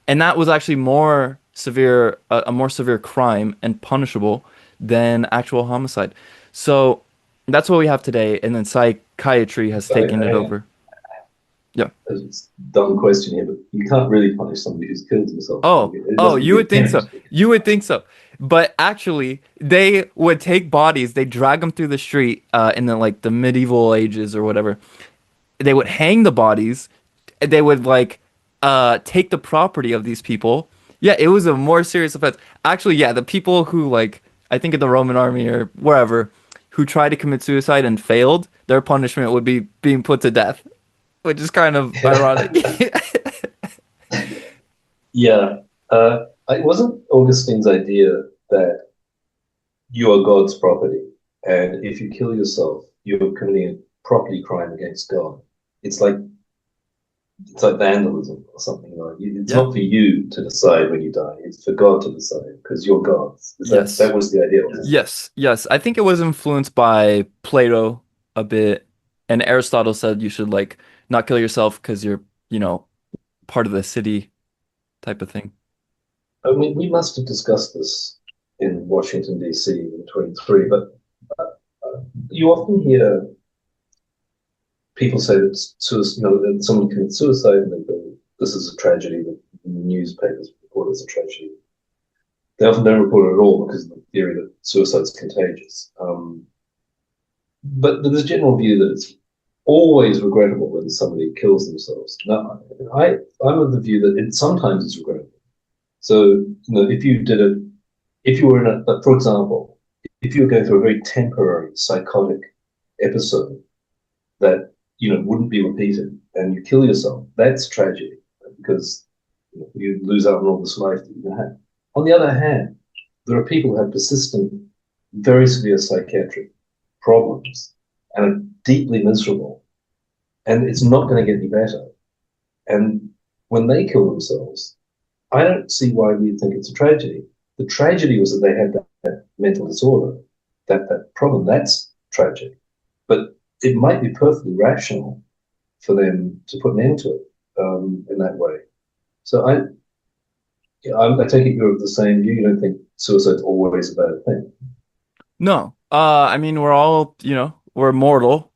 [SPEAKER 1] and that was actually more severe, a more severe crime and punishable than actual homicide. So that's what we have today, and then psychiatry has taken it
[SPEAKER 2] I,
[SPEAKER 1] over. Yeah.
[SPEAKER 2] It's a dumb question here, but you can't really punish somebody who's killed himself. It
[SPEAKER 1] Oh,
[SPEAKER 2] must be
[SPEAKER 1] you
[SPEAKER 2] the
[SPEAKER 1] would think so.
[SPEAKER 2] attempt.
[SPEAKER 1] You would think so. But actually, they would take bodies, they drag them through the street in the medieval ages or whatever. They would hang the bodies. They would take the property of these people. Yeah, it was a more serious offense. Actually, yeah, the people who I think in the Roman army or wherever who tried to commit suicide and failed, their punishment would be being put to death, which is kind of ironic.
[SPEAKER 2] Yeah. It wasn't Augustine's idea that you are God's property, and if you kill yourself, you're committing a property crime against God. It's like it's like vandalism or something. It's
[SPEAKER 1] Yeah.
[SPEAKER 2] not for you to decide when you die; it's for God to decide because you're God's. That
[SPEAKER 1] Yes.
[SPEAKER 2] was the idea? Wasn't it?
[SPEAKER 1] Yes, yes. I think it was influenced by Plato a bit, and Aristotle said you should not kill yourself because you know, part of the city type of thing.
[SPEAKER 2] I mean, we must have discussed this in Washington, D.C. in 23, but you often hear people say that that someone commits suicide and they go, this is a tragedy, that newspapers report it as a tragedy. They often don't report it at all because of the theory that suicide is contagious. But there's a general view that it's always regrettable when somebody kills themselves. Now, I'm of the view that it sometimes is regrettable. So, if you did it, if you were in for example, if you were going through a very temporary psychotic episode that, wouldn't be repeated and you kill yourself, that's tragedy because you lose out on all this life that you can have. On the other hand, there are people who have persistent, very severe psychiatric problems and are deeply miserable, and it's not going to get any better. And when they kill themselves, I don't see why we think it's a tragedy. The tragedy was that they had that mental disorder, that problem. That's tragic. But it might be perfectly rational for them to put an end to it in that way. So I take it you're of the same view. You don't think suicide's always a bad thing.
[SPEAKER 1] No, I mean, we're all, we're mortal.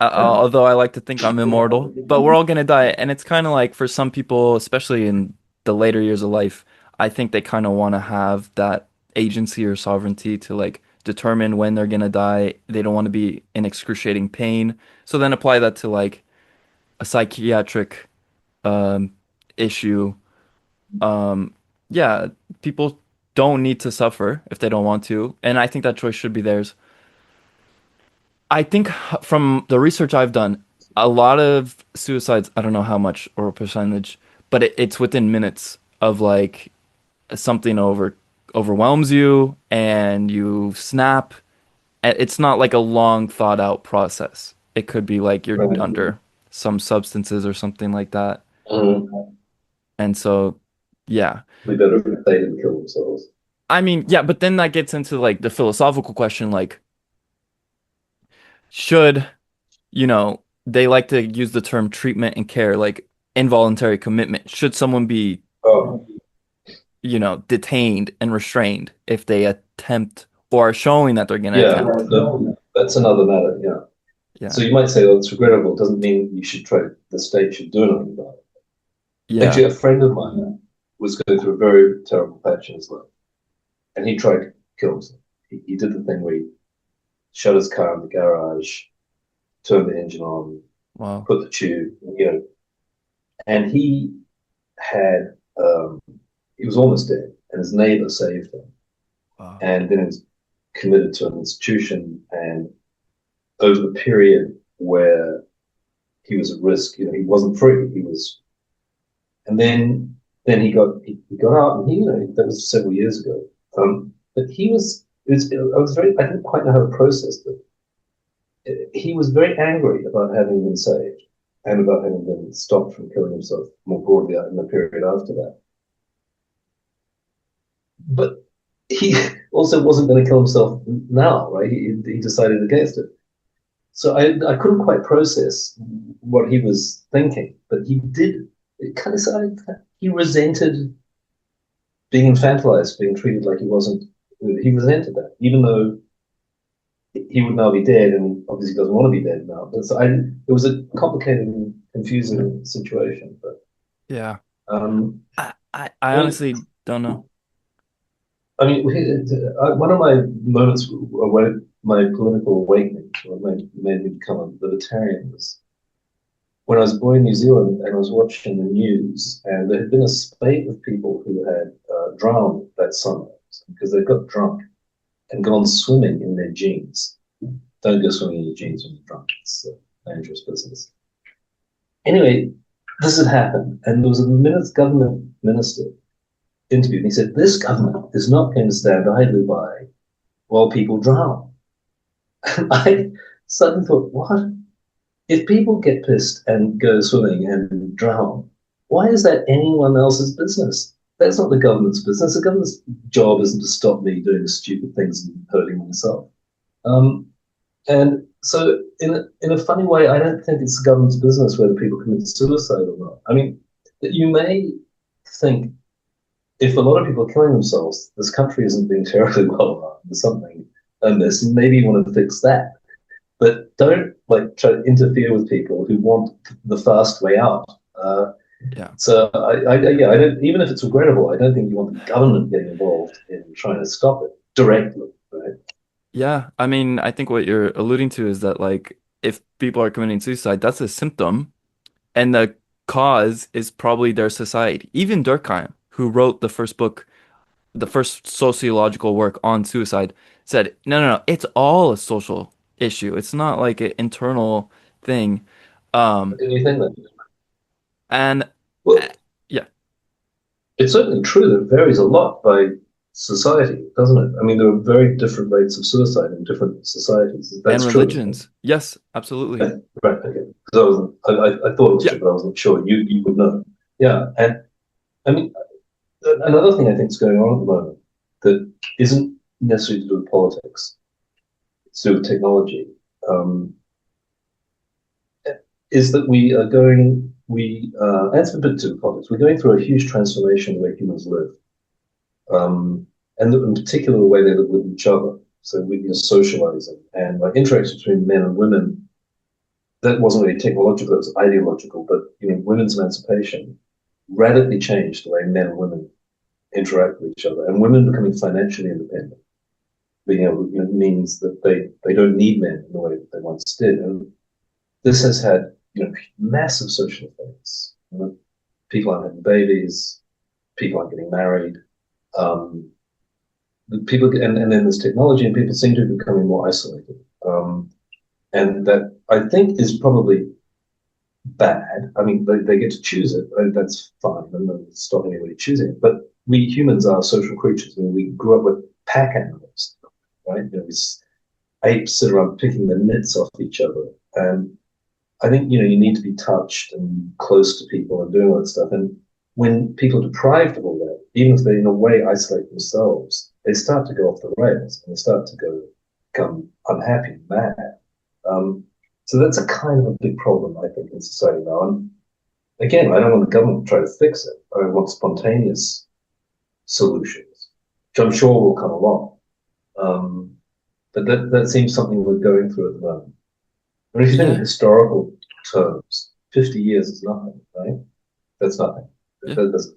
[SPEAKER 1] Although I like to think I'm immortal, but we're all gonna die. And it's kind of like for some people, especially in the later years of life, I think they kind of want to have that agency or sovereignty to like determine when they're gonna die. They don't want to be in excruciating pain. So then apply that to like a psychiatric um, issue. Um, yeah, people don't need to suffer if they don't want to, and I think that choice should be theirs. I think from the research I've done, a lot of suicides, I don't know how much or a percentage, but it's within minutes of like something overwhelms you and you snap. It's not like a long thought out process. It could be like you're
[SPEAKER 2] Right.
[SPEAKER 1] under some substances or something like that.
[SPEAKER 2] Um,
[SPEAKER 1] And so, yeah.
[SPEAKER 2] we better if they didn't kill themselves.
[SPEAKER 1] I mean, yeah, but then that gets into like the philosophical question, like, should they like to use the term treatment and care, like involuntary commitment. Should someone be,
[SPEAKER 2] Oh,
[SPEAKER 1] detained and restrained if they attempt or are showing that they're going to
[SPEAKER 2] yeah,
[SPEAKER 1] attempt?
[SPEAKER 2] that's another matter. Yeah. So
[SPEAKER 1] Yeah.
[SPEAKER 2] you might say, oh, it's regrettable. It doesn't mean you should try. The state should do anything about it.
[SPEAKER 1] Yeah.
[SPEAKER 2] Actually, a friend of mine was going through a very terrible patch in his life, and he tried to kill himself. He did the thing where he shut his car in the garage, turned the engine on,
[SPEAKER 1] Wow.
[SPEAKER 2] put the tube, and had he was almost dead, and his neighbor saved him,
[SPEAKER 1] Wow.
[SPEAKER 2] and then he was committed to an institution, and over the period where he was at risk, he wasn't free. He was, and then he got out, and that was several years ago. But he was, it was, I was very, I didn't quite know how to process it. He was very angry about having been saved and about having been stopped from killing himself more broadly in the period after that. But he also wasn't going to kill himself now, right? He decided against it. So I couldn't quite process what he was thinking, but he did. It kind of sounded he resented being infantilized, being treated like he wasn't. He resented that, even though he would now be dead, and obviously doesn't want to be dead now. But so it was a complicated and confusing situation. But
[SPEAKER 1] Yeah.
[SPEAKER 2] um,
[SPEAKER 1] I
[SPEAKER 2] I mean,
[SPEAKER 1] honestly don't know.
[SPEAKER 2] I mean, one of my moments when my political awakening, what made me become a libertarian, was when I was a boy in New Zealand and I was watching the news, and there had been a spate of people who had drowned that summer because they got drunk and gone swimming in their jeans. Don't go swimming in your jeans when you're drunk. It's a dangerous business. Anyway, this had happened, and there was a government minister interviewed, and he said, "This government is not going to stand idly by while people drown." And I suddenly thought, what? If people get pissed and go swimming and drown, why is that anyone else's business? That's not the government's business. The government's job isn't to stop me doing stupid things and hurting myself. Um, And so, in a funny way, I don't think it's the government's business whether people commit suicide or not. I mean, you may think if a lot of people are killing themselves, this country isn't being terribly well run. There's something amiss, and maybe you want to fix that. But don't like try to interfere with people who want the fast way out.
[SPEAKER 1] Yeah.
[SPEAKER 2] Yeah, I don't. Even if it's regrettable, I don't think you want the government getting involved in trying to stop it directly, right?
[SPEAKER 1] Yeah, I mean, I think what you're alluding to is that like if people are committing suicide, that's a symptom, and the cause is probably their society. Even Durkheim, who wrote the first book, the first sociological work on suicide, said, no, no, no, it's all a social issue. It's not like an internal thing. Um,
[SPEAKER 2] Do you think that?
[SPEAKER 1] and uh,
[SPEAKER 2] Well,
[SPEAKER 1] yeah,
[SPEAKER 2] it's certainly true that it varies a lot by society, doesn't it? I mean, there are very different rates of suicide in different societies.
[SPEAKER 1] and
[SPEAKER 2] That's true, isn't
[SPEAKER 1] religions. Yes, absolutely.
[SPEAKER 2] it? Right. Okay. Because I thought it was
[SPEAKER 1] Yeah,
[SPEAKER 2] true, but I wasn't sure. You would know. Yeah. And I mean, another thing I think is going on at the moment that isn't necessarily to do with politics, it's to do with technology, um, is that we are going, that's a bit to do with politics, we're going through a huge transformation in the way humans live, um, and in particular the way they live with each other. So we are socializing and like interaction between men and women. That wasn't really technological; it was ideological. But women's emancipation radically changed the way men and women interact with each other, and women becoming financially independent. Means that they don't need men in the way that they once did, and this has had massive social effects. People aren't having babies, people aren't getting married. Um, People and then there's technology, and people seem to be becoming more isolated. And that I think is probably bad. I mean, they get to choose it. That's fine. I'm not stopping anybody choosing it. But we humans are social creatures. I mean, we grew up with pack animals, right? Apes sit around picking the nits off each other, and I think you need to be touched and close to people and doing all that stuff. And when people are deprived of all that, even if they in a way isolate themselves, they start to go off the rails and they start to become unhappy, mad. Um, so that's a kind of a big problem, I think, in society now. And again, I don't want the government to try to fix it. I want spontaneous solutions, which I'm sure will come along. Um, but that seems something we're going through at the moment. And if you think in
[SPEAKER 1] yeah,
[SPEAKER 2] historical terms, 50 years is nothing, right? That's nothing.
[SPEAKER 1] yeah.
[SPEAKER 2] That doesn't,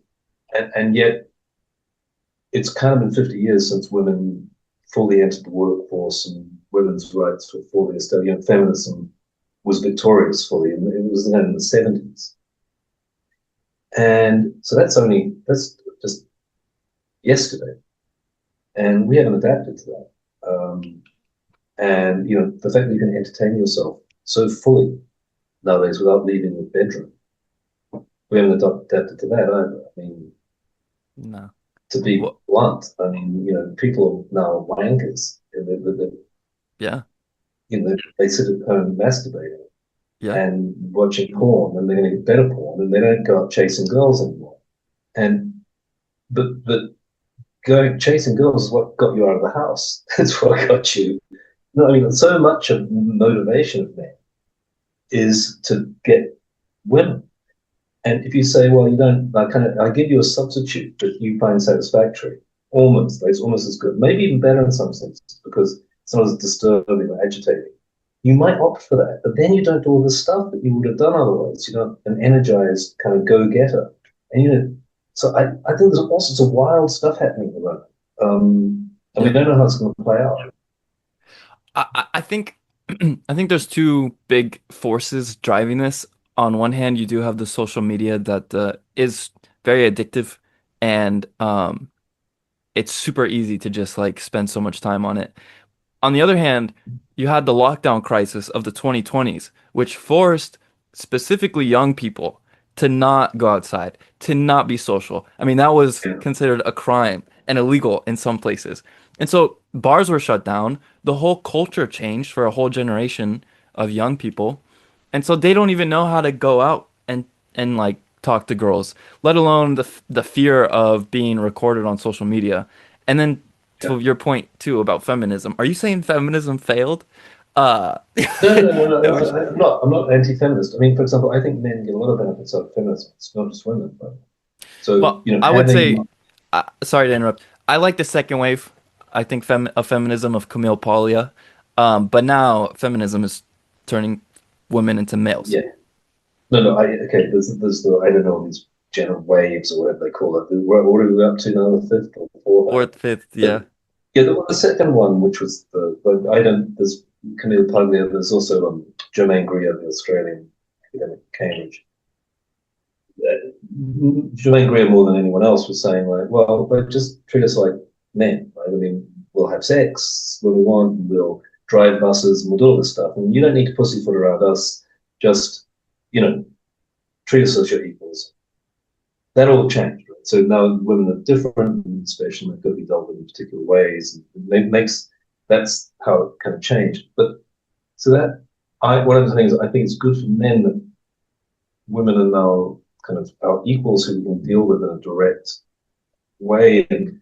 [SPEAKER 2] and yet it's kind of been 50 years since women fully entered the workforce and women's rights were fully established. Feminism was victorious fully, and it was then in the 70s. And so that's just yesterday, and we haven't adapted to that. And the fact that you can entertain yourself so fully nowadays without leaving the bedroom, we haven't adapted to that either. I mean,
[SPEAKER 1] No.
[SPEAKER 2] to be
[SPEAKER 1] Well,
[SPEAKER 2] blunt, I mean, people are now wankers.
[SPEAKER 1] yeah,
[SPEAKER 2] They sit at home masturbating
[SPEAKER 1] yeah,
[SPEAKER 2] and watching porn, and they're going to get better porn, and they don't go out chasing girls anymore. And but going chasing girls is what got you out of the house. That's what got you. No, I mean, so much of motivation of men is to get women. And if you say, well, you don't, I give you a substitute that you find satisfactory, almost, it's almost as good, maybe even better in some senses, because it's not as disturbing or agitating. You might opt for that, but then you don't do all the stuff that you would have done otherwise. You're not an energized kind of go-getter. And so I think there's all sorts of wild stuff happening at the moment. And we
[SPEAKER 1] yeah.
[SPEAKER 2] don't know how it's going to play out.
[SPEAKER 1] I think I think there's two big forces driving this. On one hand, you do have the social media that is very addictive, and it's super easy to just like spend so much time on it. On the other hand, you had the lockdown crisis of the 2020s, which forced specifically young people to not go outside, to not be social. I mean, that was
[SPEAKER 2] Yeah.
[SPEAKER 1] considered a crime and illegal in some places. And so bars were shut down. The whole culture changed for a whole generation of young people. And so they don't even know how to go out and like talk to girls, let alone the fear of being recorded on social media. And then
[SPEAKER 2] Yeah.
[SPEAKER 1] to your point too about feminism, are you saying feminism failed? It was,
[SPEAKER 2] I'm not anti-feminist. I mean, for example, I think men get a lot of benefits out of feminism. It's not just women, but so
[SPEAKER 1] well,
[SPEAKER 2] you know,
[SPEAKER 1] I would say,
[SPEAKER 2] having
[SPEAKER 1] sorry to interrupt. I like the second wave. I think of feminism of Camille Paglia. But now feminism is turning women into males.
[SPEAKER 2] yeah, no, I okay. There's the I don't know these general waves or whatever they call it. What are we up to now? The fifth or fourth?
[SPEAKER 1] Fourth, fifth,
[SPEAKER 2] But
[SPEAKER 1] yeah.
[SPEAKER 2] yeah, the second one, which was I don't. There's Camille Paglia. There's also Germaine Greer, the Australian academic at Cambridge. Germaine Greer, more than anyone else, was saying like, well, but just treat us like men, right? I mean, we'll have sex when we want, we'll drive buses, and we'll do all this stuff, and you don't need to pussyfoot around us. Just you know, treat us as your equals. That all changed, right? So now women are different, and especially they've got to be dealt with in particular ways, and it makes that's how it kind of changed. But so that one of the things I think it's good for men that women are now kind of our equals who we can deal with in a direct way. And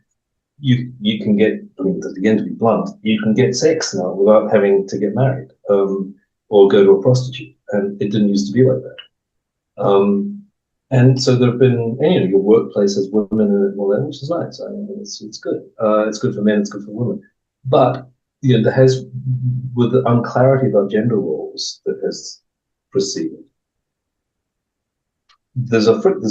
[SPEAKER 2] you can get, I mean, again, to be blunt, you can get sex now without having to get married or go to a prostitute. And it didn't used to be like that. And so there have been, and, you know, your workplace has women in it and all that, which is nice. I mean, it's good. It's good for men, it's good for women. But, you know, there has, with the unclarity about gender roles that has proceeded, there's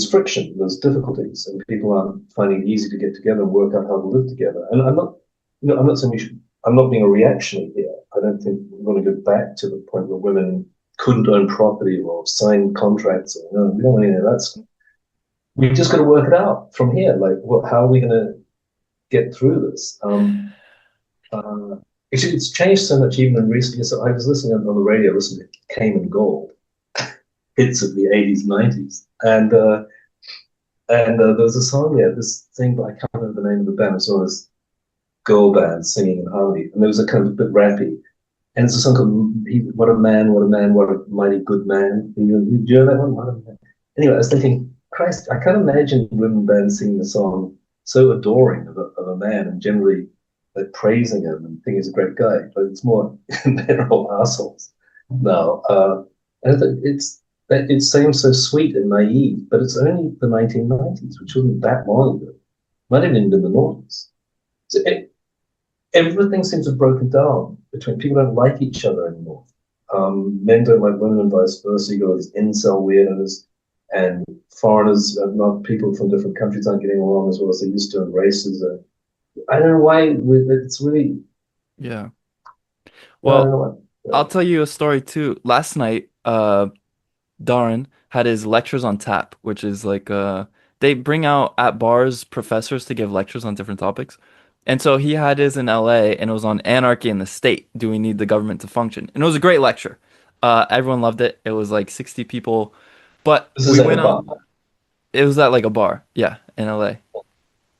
[SPEAKER 2] friction, there's difficulties, and people aren't finding it easy to get together and work out how to live together. And I'm not, you know, I'm not saying we should. I'm not being a reactionary here. I don't think we want to go back to the point where women couldn't own property or sign contracts. Or, no, we don't want any of that stuff. We've just got to work it out from here. Like, how are we going to get through this? It's changed so much even in recent years. So I was listening on the radio, listening to Cayman Gold, hits of the 80s, 90s. And there was a song there, this thing, but I can't remember the name of the band. It was all this girl band singing in harmony. And there was a kind of a bit rappy. And it's a song called What a Man, What a Man, What a Mighty Good Man. Do you know that one? What a man. Anyway, I was thinking, Christ, I can't imagine women bands singing a song so adoring of a man and generally like, praising him and thinking he's a great guy. But it's more, they're all assholes now. And it seems so sweet and naive, but it's only the 1990s, which wasn't that long ago. Might have even been the noughties. So everything seems to have broken down between people don't like each other anymore. Men don't like women and vice versa. You got these incel weirdos, and foreigners, not people from different countries, aren't getting along as well as they used to, and races. I don't know why. It's really,
[SPEAKER 1] Yeah.
[SPEAKER 2] I don't
[SPEAKER 1] Well,
[SPEAKER 2] know why.
[SPEAKER 1] I'll tell you a story too. Last night, Darren had his lectures on tap, which is like they bring out at bars professors to give lectures on different topics. And so he had his in LA and it was on anarchy in the state. Do we need the government to function? And it was a great lecture. Everyone loved it. It was like 60 people. But
[SPEAKER 2] This is
[SPEAKER 1] we
[SPEAKER 2] at a
[SPEAKER 1] went out,
[SPEAKER 2] bar.
[SPEAKER 1] it was at like a bar, yeah, in LA.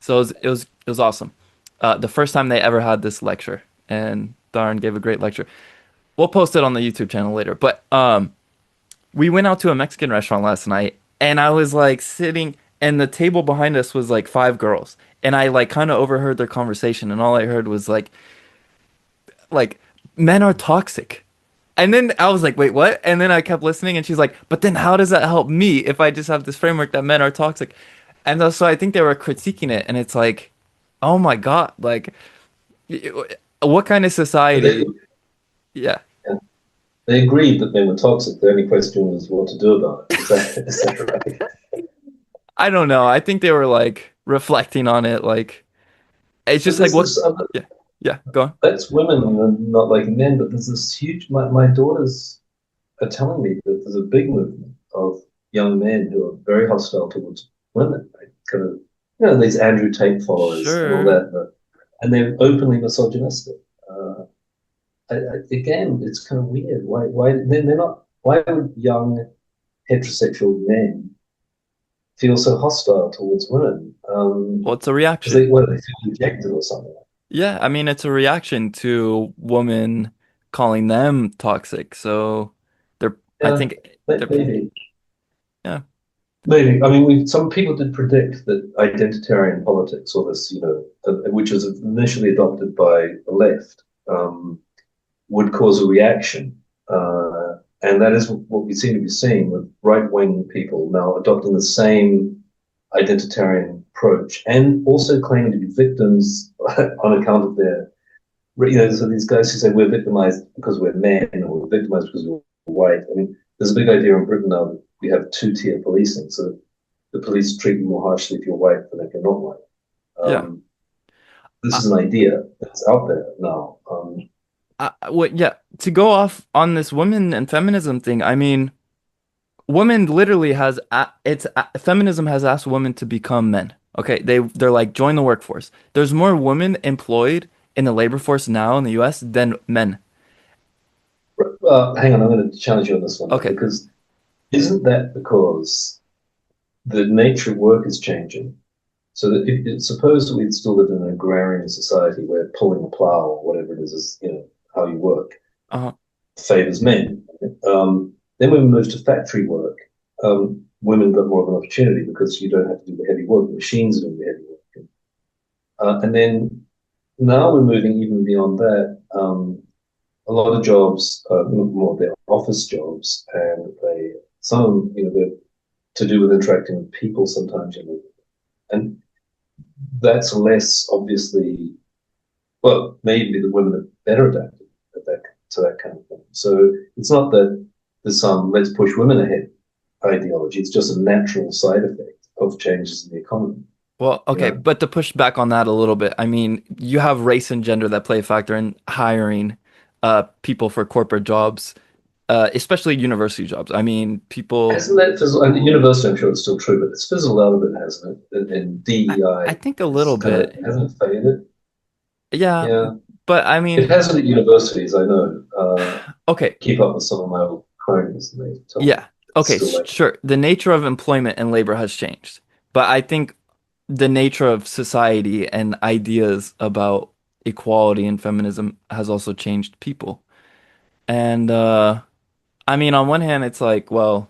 [SPEAKER 1] So it was awesome. The first time they ever had this lecture and Darren gave a great lecture. We'll post it on the YouTube channel later. But we went out to a Mexican restaurant last night and I was like sitting and the table behind us was like five girls and I like kind of overheard their conversation and all I heard was like men are toxic. And then I was like, wait, what? And then I kept listening and she's like, but then how does that help me if I just have this framework that men are toxic? And so I think they were critiquing it and it's like, oh my God, like what kind of
[SPEAKER 2] They,
[SPEAKER 1] society? Yeah.
[SPEAKER 2] they agreed that they were toxic. The only question was what to do about it. Is that right?
[SPEAKER 1] I don't know. I think they were like reflecting on it like it's
[SPEAKER 2] But
[SPEAKER 1] just like
[SPEAKER 2] there's
[SPEAKER 1] what
[SPEAKER 2] this other,
[SPEAKER 1] yeah. Yeah, go on.
[SPEAKER 2] that's women and not like men, but there's this huge, my daughters are telling me that there's a big movement of young men who are very hostile towards women, right? Kind of, you know, these Andrew Tate followers and all
[SPEAKER 1] Sure.
[SPEAKER 2] that, and they're openly misogynistic. Again, it's kind of weird. Why, they're not, why would young heterosexual men feel so hostile towards women?
[SPEAKER 1] Well, it's a
[SPEAKER 2] Because
[SPEAKER 1] reaction.
[SPEAKER 2] what, they feel rejected or something.
[SPEAKER 1] Yeah, I mean it's a reaction to women calling them toxic. So they're I
[SPEAKER 2] Yeah,
[SPEAKER 1] think they're
[SPEAKER 2] maybe.
[SPEAKER 1] yeah.
[SPEAKER 2] Maybe. I mean, some people did predict that identitarian politics, or this, you know, which was initially adopted by the left, would cause a reaction. And that is what we seem to be seeing with right-wing people now adopting the same identitarian approach and also claiming to be victims on account of their, so these guys who say we're victimized because we're men or we're victimized because we're white. I mean, there's a big idea in Britain now that we have two-tier policing. So the police treat you more harshly if you're white than if you're not white.
[SPEAKER 1] Yeah.
[SPEAKER 2] This
[SPEAKER 1] I,
[SPEAKER 2] is an idea that's out there now.
[SPEAKER 1] yeah, to go off on this women and feminism thing, I mean, women literally has feminism has asked women to become men. Okay, they're like join the workforce. There's more women employed in the labor force now in the US than men.
[SPEAKER 2] Hang on, I'm going to challenge you on this one though,
[SPEAKER 1] Okay.
[SPEAKER 2] because isn't that because the nature of work is changing? So that suppose that we'd still lived in an agrarian society where pulling a plow or whatever it is how you work
[SPEAKER 1] Uh-huh.
[SPEAKER 2] favors men. Then when we moved to factory work, women got more of an opportunity because you don't have to do the heavy work. The machines are doing the heavy work. And then now we're moving even beyond that. A lot of jobs, more they're office jobs, and they're to do with interacting with people sometimes, and that's less obviously. Well, maybe the women are better adapted to that kind of thing. So it's not that there's some let's push women ahead ideology. It's just a natural side effect of changes in the economy.
[SPEAKER 1] Well,
[SPEAKER 2] You
[SPEAKER 1] okay,
[SPEAKER 2] know,
[SPEAKER 1] but to push back on that a little bit, I mean, you have race and gender that play a factor in hiring people for corporate jobs, especially university jobs. I mean, people
[SPEAKER 2] hasn't that fizzled? And at university, I'm sure it's still true, but it's fizzled out a bit, hasn't it? And
[SPEAKER 1] I
[SPEAKER 2] DEI
[SPEAKER 1] think a little
[SPEAKER 2] is kind of
[SPEAKER 1] bit.
[SPEAKER 2] hasn't it faded.
[SPEAKER 1] Yeah,
[SPEAKER 2] Yeah,
[SPEAKER 1] but I
[SPEAKER 2] it
[SPEAKER 1] mean,
[SPEAKER 2] hasn't at universities. I know.
[SPEAKER 1] okay,
[SPEAKER 2] Keep up with some of my old cronies, and they tell me
[SPEAKER 1] yeah.
[SPEAKER 2] it's
[SPEAKER 1] Okay,
[SPEAKER 2] still like
[SPEAKER 1] sure. The nature of employment and labor has changed. But I think the nature of society and ideas about equality and feminism has also changed people. And I mean, on one hand, it's like, well,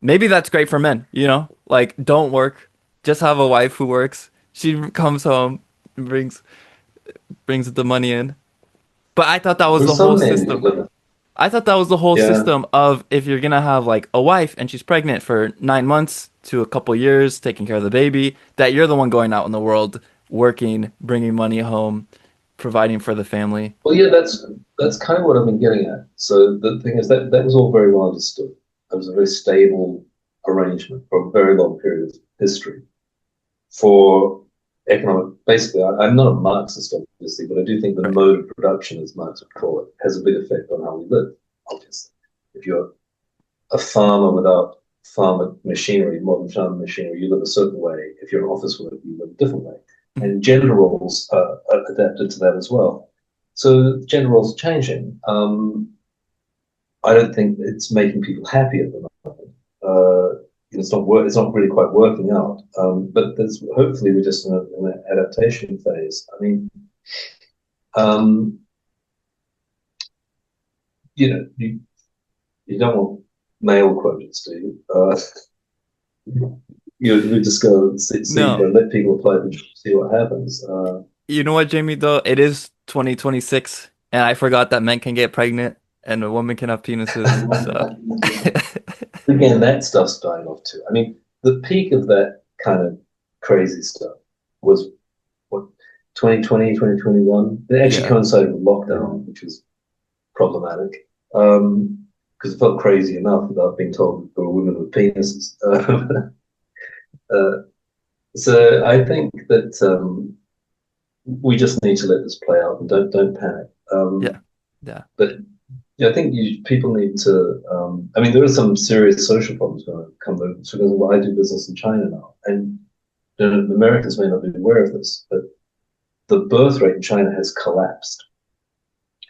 [SPEAKER 1] maybe that's great for men, you know? Like, don't work. Just have a wife who works. She comes home and brings the money in. But I thought that was
[SPEAKER 2] for
[SPEAKER 1] the whole
[SPEAKER 2] some men who
[SPEAKER 1] system.
[SPEAKER 2] live.
[SPEAKER 1] I thought that was the whole
[SPEAKER 2] Yeah.
[SPEAKER 1] system of if you're gonna have like a wife and she's pregnant for 9 months to a couple years, taking care of the baby, that you're the one going out in the world, working, bringing money home, providing for the family.
[SPEAKER 2] Well, yeah, that's kind of what I've been getting at. So the thing is that was all very well understood. It was a very stable arrangement for a very long period of history for economic. Basically, I'm not a Marxist, obviously, but I do think the
[SPEAKER 1] Right.
[SPEAKER 2] mode of production, as Marx would call it, has a big effect on how we live. Obviously, if you're a farmer without farmer machinery, modern farm machinery, you live a certain way. If you're an office worker, you live a different way.
[SPEAKER 1] Mhm.
[SPEAKER 2] And gender roles are adapted to that as well. So gender roles are changing. I don't think it's making people happy at the moment. It's not really quite working out. But there's hopefully we're just in an adaptation phase. I mean, um, you don't want male quotas, do you? You just go and
[SPEAKER 1] No.
[SPEAKER 2] let people apply the job, see what happens.
[SPEAKER 1] You know what, Jamie, though? It is 2026, and I forgot that men can get pregnant and a woman can have penises. So,
[SPEAKER 2] Again, that stuff's dying off too. I mean, the peak of that kind of crazy stuff was what 2020, 2021. It actually
[SPEAKER 1] yeah.
[SPEAKER 2] coincided with lockdown, which was problematic because it felt crazy enough without being told there were women with penises. Uh, so I think that we just need to let this play out and don't panic.
[SPEAKER 1] Yeah. Yeah.
[SPEAKER 2] But yeah, I think people need to. I mean, there are some serious social problems going to come over. So, well, I do business in China now, and the Americans may not be aware of this, but the birth rate in China has collapsed,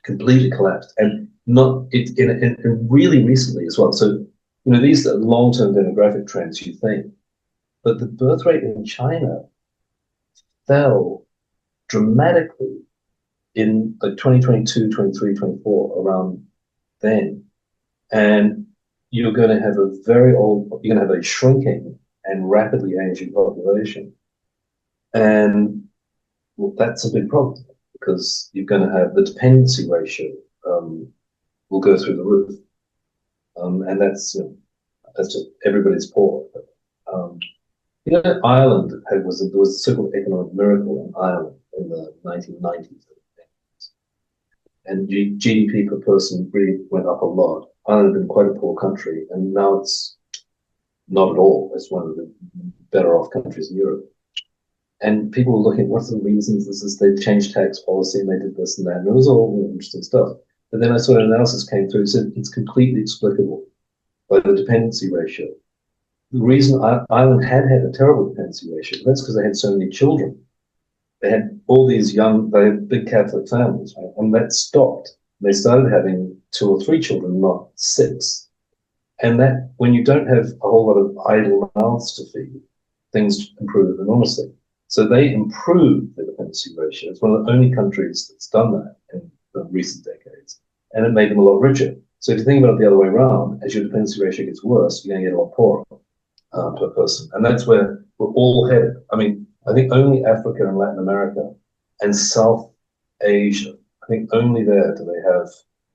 [SPEAKER 2] completely collapsed, and not it in really recently as well. So, these are long-term demographic trends. You think, but the birth rate in China fell dramatically in like 2022, 23, 24, around then. And you're going to have you're going to have a shrinking and rapidly aging population. And well, that's a big problem because you're going to have the dependency ratio will go through the roof. And that's just everybody's poor. But, Ireland there was a so-called economic miracle in Ireland in the 1990s. And GDP per person really went up a lot. Ireland had been quite a poor country, and now it's not at all. It's one of the better off countries in Europe. And people were looking, what's the reasons? They changed tax policy and they did this and that. And it was all really interesting stuff. But then I saw an analysis came through and said it's completely explicable by the dependency ratio. The reason Ireland had a terrible dependency ratio, that's because they had so many children. They had all these they had big Catholic families, right? And that stopped. They started having 2 or 3 children, not 6. And that, when you don't have a whole lot of idle mouths to feed, things improve enormously. So they improved the dependency ratio. It's one of the only countries that's done that in the recent decades. And it made them a lot richer. So if you think about it the other way around, as your dependency ratio gets worse, you're going to get a lot poorer per person. And that's where we're all headed. I mean, I think only Africa and Latin America and South Asia, I think only there do they have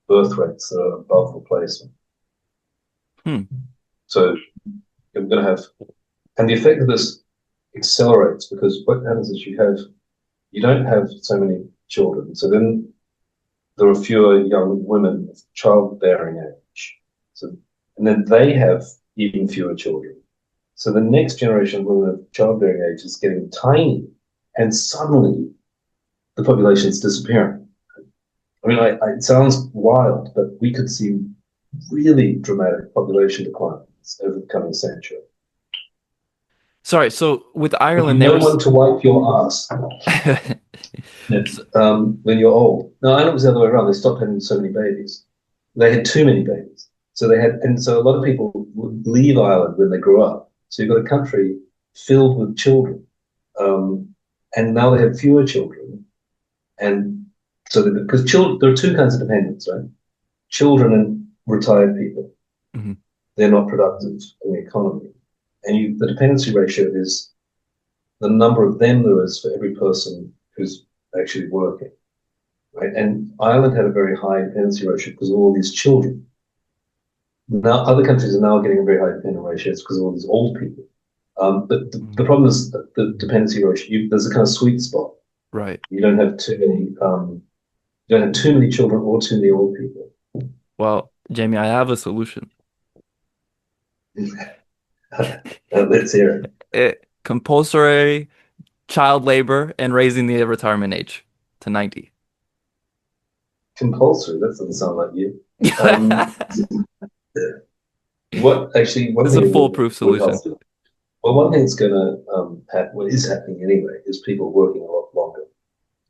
[SPEAKER 2] birth rates that are above replacement.
[SPEAKER 1] Hmm.
[SPEAKER 2] So you're going to have, and the effect of this accelerates because what happens is you don't have so many children. So then there are fewer young women of childbearing age. So, and then they have even fewer children. So the next generation of women of childbearing age is getting tiny, and suddenly the population is disappearing. I mean, it sounds wild, but we could see really dramatic population declines over the coming century.
[SPEAKER 1] Sorry, so with
[SPEAKER 2] With
[SPEAKER 1] Ireland, there
[SPEAKER 2] no
[SPEAKER 1] was
[SPEAKER 2] one to wipe your ass when you're old. No, Ireland was the other way around. They stopped having so many babies. They had too many babies. And so a lot of people would leave Ireland when they grew up. So you've got a country filled with children. And now they have fewer children. And so because children, there are 2 kinds of dependents, right? Children and retired people.
[SPEAKER 1] Mhm.
[SPEAKER 2] They're not productive in the economy. And the dependency ratio is the number of them there is for every person who's actually working, right? And Ireland had a very high dependency ratio because of all these children. Now, other countries are now getting a very high dependency ratio because of all these old people. But the problem is that the dependency ratio, there's a kind of sweet spot.
[SPEAKER 1] Right.
[SPEAKER 2] You don't have too many, you don't have too many children or too many old people.
[SPEAKER 1] Well, Jamie, I have a solution.
[SPEAKER 2] Let's hear it.
[SPEAKER 1] Compulsory child labor and raising the retirement age to 90.
[SPEAKER 2] Compulsory. That doesn't sound like you. Um, what actually one
[SPEAKER 1] It's
[SPEAKER 2] thing
[SPEAKER 1] a
[SPEAKER 2] that
[SPEAKER 1] foolproof
[SPEAKER 2] would help.
[SPEAKER 1] solution.
[SPEAKER 2] Well, one thing that's going to happen, what is happening anyway, is people working a lot longer.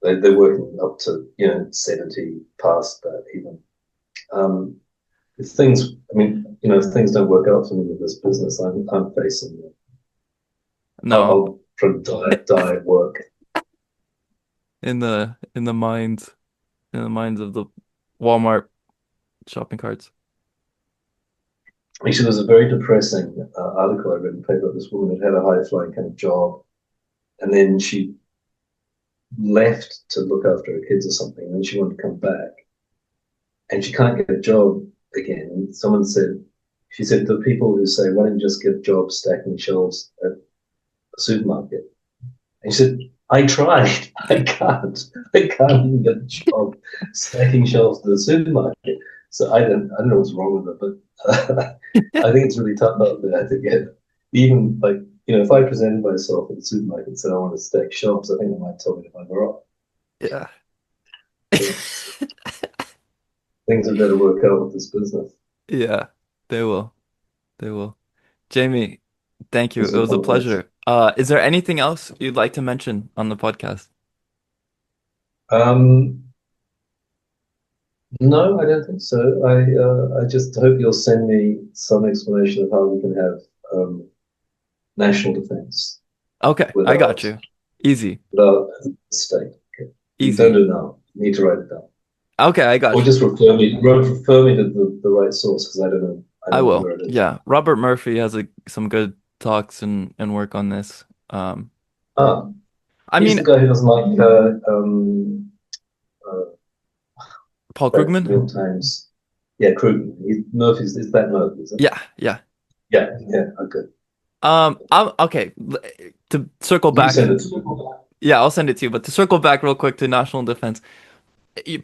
[SPEAKER 2] They're working up to 70, past that even. If things, I mean, if things don't work out for me with this business, I'm facing it.
[SPEAKER 1] No,
[SPEAKER 2] I'll try to die at work.
[SPEAKER 1] in the minds of the Walmart shopping carts.
[SPEAKER 2] Actually, there's a very depressing article I read in the paper. This woman had a high-flying kind of job, and then she left to look after her kids or something, and then she wanted to come back, and she can't get a job again. She said to the people who say, "Why don't you just get jobs stacking shelves at a supermarket?" And she said, "I tried. I can't. I can't even get a job stacking shelves to the supermarket." So I don't know what's wrong with it, but I think it's really tough out there to get even like if I presented myself at the supermarket and said I want to stack shelves, I think they might tell me to bugger off.
[SPEAKER 1] Yeah.
[SPEAKER 2] So things had better work out with this business.
[SPEAKER 1] Yeah, they will. They will. Jamie, thank you.
[SPEAKER 2] This
[SPEAKER 1] It
[SPEAKER 2] is
[SPEAKER 1] was a
[SPEAKER 2] one of those.
[SPEAKER 1] pleasure. Is there anything else you'd like to mention on the podcast?
[SPEAKER 2] Um, no, I don't think so. I just hope you'll send me some explanation of how we can have national defense
[SPEAKER 1] Okay, I got
[SPEAKER 2] without
[SPEAKER 1] you. Easy.
[SPEAKER 2] without a state. Okay. You don't
[SPEAKER 1] Easy.
[SPEAKER 2] do it now. You need to write it down.
[SPEAKER 1] Okay, I
[SPEAKER 2] Or
[SPEAKER 1] got you.
[SPEAKER 2] just refer me to the right source because I don't know. I
[SPEAKER 1] I
[SPEAKER 2] don't know
[SPEAKER 1] will.
[SPEAKER 2] where it is.
[SPEAKER 1] Yeah. Robert Murphy has some good talks and work on this.
[SPEAKER 2] Ah,
[SPEAKER 1] I
[SPEAKER 2] he's
[SPEAKER 1] mean,
[SPEAKER 2] the guy who doesn't like uh,
[SPEAKER 1] Paul
[SPEAKER 2] Like
[SPEAKER 1] Krugman?
[SPEAKER 2] New York Times. Yeah, Krugman. Murphy's, is that Murphy, is it?
[SPEAKER 1] Yeah, yeah.
[SPEAKER 2] Yeah, yeah, okay.
[SPEAKER 1] I'm okay. To circle
[SPEAKER 2] You
[SPEAKER 1] back,
[SPEAKER 2] send it to me.
[SPEAKER 1] yeah, I'll send it to you. But to circle back real quick to national defense,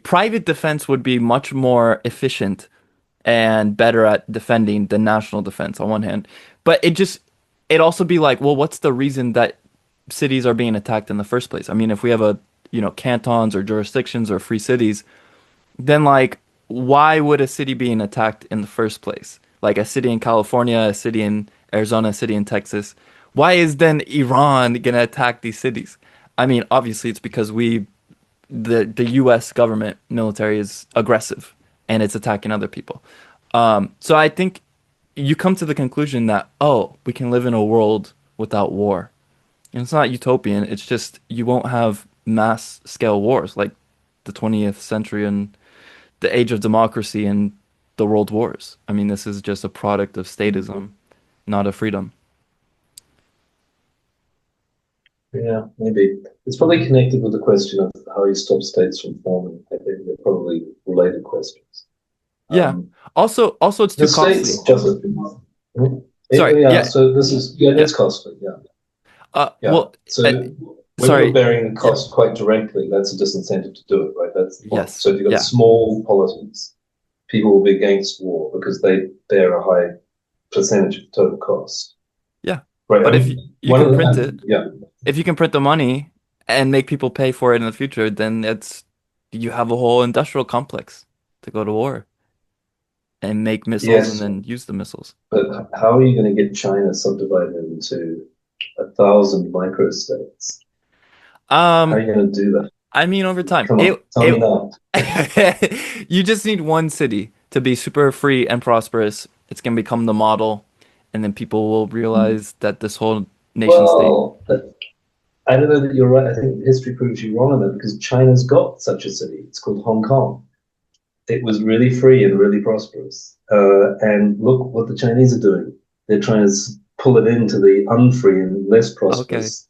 [SPEAKER 1] private defense would be much more efficient and better at defending than national defense on one hand. But it also be like, well, what's the reason that cities are being attacked in the first place? I mean, if we have cantons or jurisdictions or free cities, then like why would a city being attacked in the first place? Like a city in California, a city in Arizona, a city in Texas. Why is then Iran gonna attack these cities? I mean, obviously it's because the US government military is aggressive and it's attacking other people. So I think you come to the conclusion that, oh, we can live in a world without war. And it's not utopian, it's just you won't have mass scale wars like the 20th century and the age of democracy and the world wars. I mean, this is just a product of statism, not of freedom.
[SPEAKER 2] Yeah, maybe. It's probably connected with the question of how you stop states from forming. I think they're probably related questions.
[SPEAKER 1] Yeah.
[SPEAKER 2] Um,
[SPEAKER 1] Also it's
[SPEAKER 2] the
[SPEAKER 1] too
[SPEAKER 2] states
[SPEAKER 1] costly.
[SPEAKER 2] just,
[SPEAKER 1] Sorry.
[SPEAKER 2] yeah,
[SPEAKER 1] Yeah.
[SPEAKER 2] so this is, yeah,
[SPEAKER 1] Yeah.
[SPEAKER 2] it's costly. Yeah, yeah.
[SPEAKER 1] Well, uh,
[SPEAKER 2] So when you're
[SPEAKER 1] sorry.
[SPEAKER 2] bearing the
[SPEAKER 1] Yeah.
[SPEAKER 2] cost quite directly, that's a disincentive to do it, right? That's the point.
[SPEAKER 1] Yes.
[SPEAKER 2] So if you've got
[SPEAKER 1] Yeah.
[SPEAKER 2] small polities, people will be against war because they bear a high percentage of total cost.
[SPEAKER 1] Yeah.
[SPEAKER 2] Right. I
[SPEAKER 1] But if
[SPEAKER 2] mean,
[SPEAKER 1] you
[SPEAKER 2] one of
[SPEAKER 1] can print
[SPEAKER 2] the,
[SPEAKER 1] it,
[SPEAKER 2] yeah,
[SPEAKER 1] if you can print the money and make people pay for it in the future, then it's you have a whole industrial complex to go to war and make missiles and
[SPEAKER 2] yes,
[SPEAKER 1] then use the missiles.
[SPEAKER 2] but how are you going to get China subdivided into 1,000 microstates? How are
[SPEAKER 1] Um,
[SPEAKER 2] you going to do that?
[SPEAKER 1] I mean, over time,
[SPEAKER 2] Come on, tell me now.
[SPEAKER 1] you just need one city to be super free and prosperous. It's gonna become the model, and then people will realize that this whole nation state.
[SPEAKER 2] Well, I don't know that you're right. I think history proves you wrong on that because China's got such a city. It's called Hong Kong. It was really free and really prosperous. And look what the Chinese are doing. They're trying to pull it into the unfree and less
[SPEAKER 1] Okay,
[SPEAKER 2] prosperous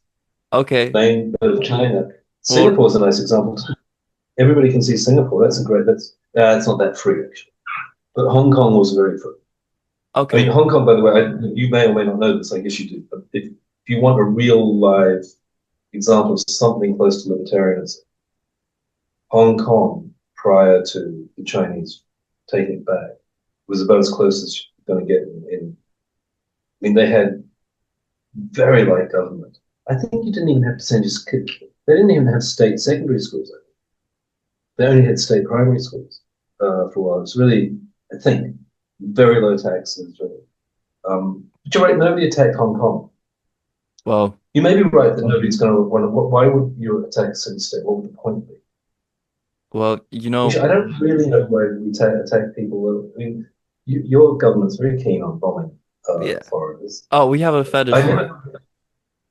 [SPEAKER 1] okay.
[SPEAKER 2] main bit of China.
[SPEAKER 1] Well,
[SPEAKER 2] Singapore's a nice example too. Everybody can see Singapore. That's a great. It's not that free actually, but Hong Kong was very free. I mean,
[SPEAKER 1] okay.
[SPEAKER 2] Hong Kong, by the way, you may or may not know this. I guess you do. But if you want a real live example of something close to libertarianism, Hong Kong, prior to the Chinese taking it back, was about as close as you're going to get I mean, they had very light government. I think you didn't even have to send your kids. They didn't even have state secondary schools. They only had state primary schools for a while. It was really, I think, very low taxes. Really. But you're right, nobody attacked Hong Kong.
[SPEAKER 1] Well,
[SPEAKER 2] You may be right that nobody's going to want to. Why would you attack a city state? What would the point be?
[SPEAKER 1] well,
[SPEAKER 2] I don't really know why we attack people. I mean, your government's very keen on bombing
[SPEAKER 1] yeah.
[SPEAKER 2] foreigners.
[SPEAKER 1] Oh, we have a fetish
[SPEAKER 2] I
[SPEAKER 1] for it.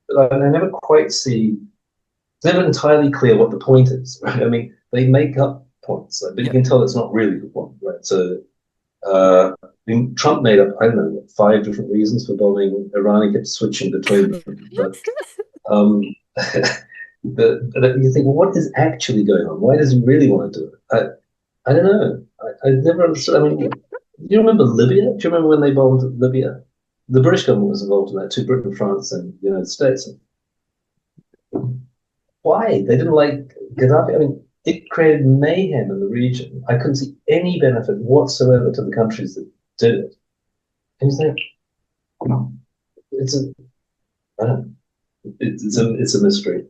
[SPEAKER 2] never, I never quite see. It's never entirely clear what the point is, right? I mean, they make up points, but you
[SPEAKER 1] Yeah.
[SPEAKER 2] can tell it's not really the point, right? So, I mean, Trump made up, I don't know, five different reasons for bombing Iran. He kept switching between them, but um, you think, well, what is actually going on? Why does he really want to do it? I don't know. I never understood. I mean, do you remember Libya? Do you remember when they bombed Libya? The British government was involved in that too, Britain, France, and the United States. Why? They didn't like Gaddafi. I mean, it created mayhem in the region. I couldn't see any benefit whatsoever to the countries that did it. And you think, it's a, I don't know, it's a mystery.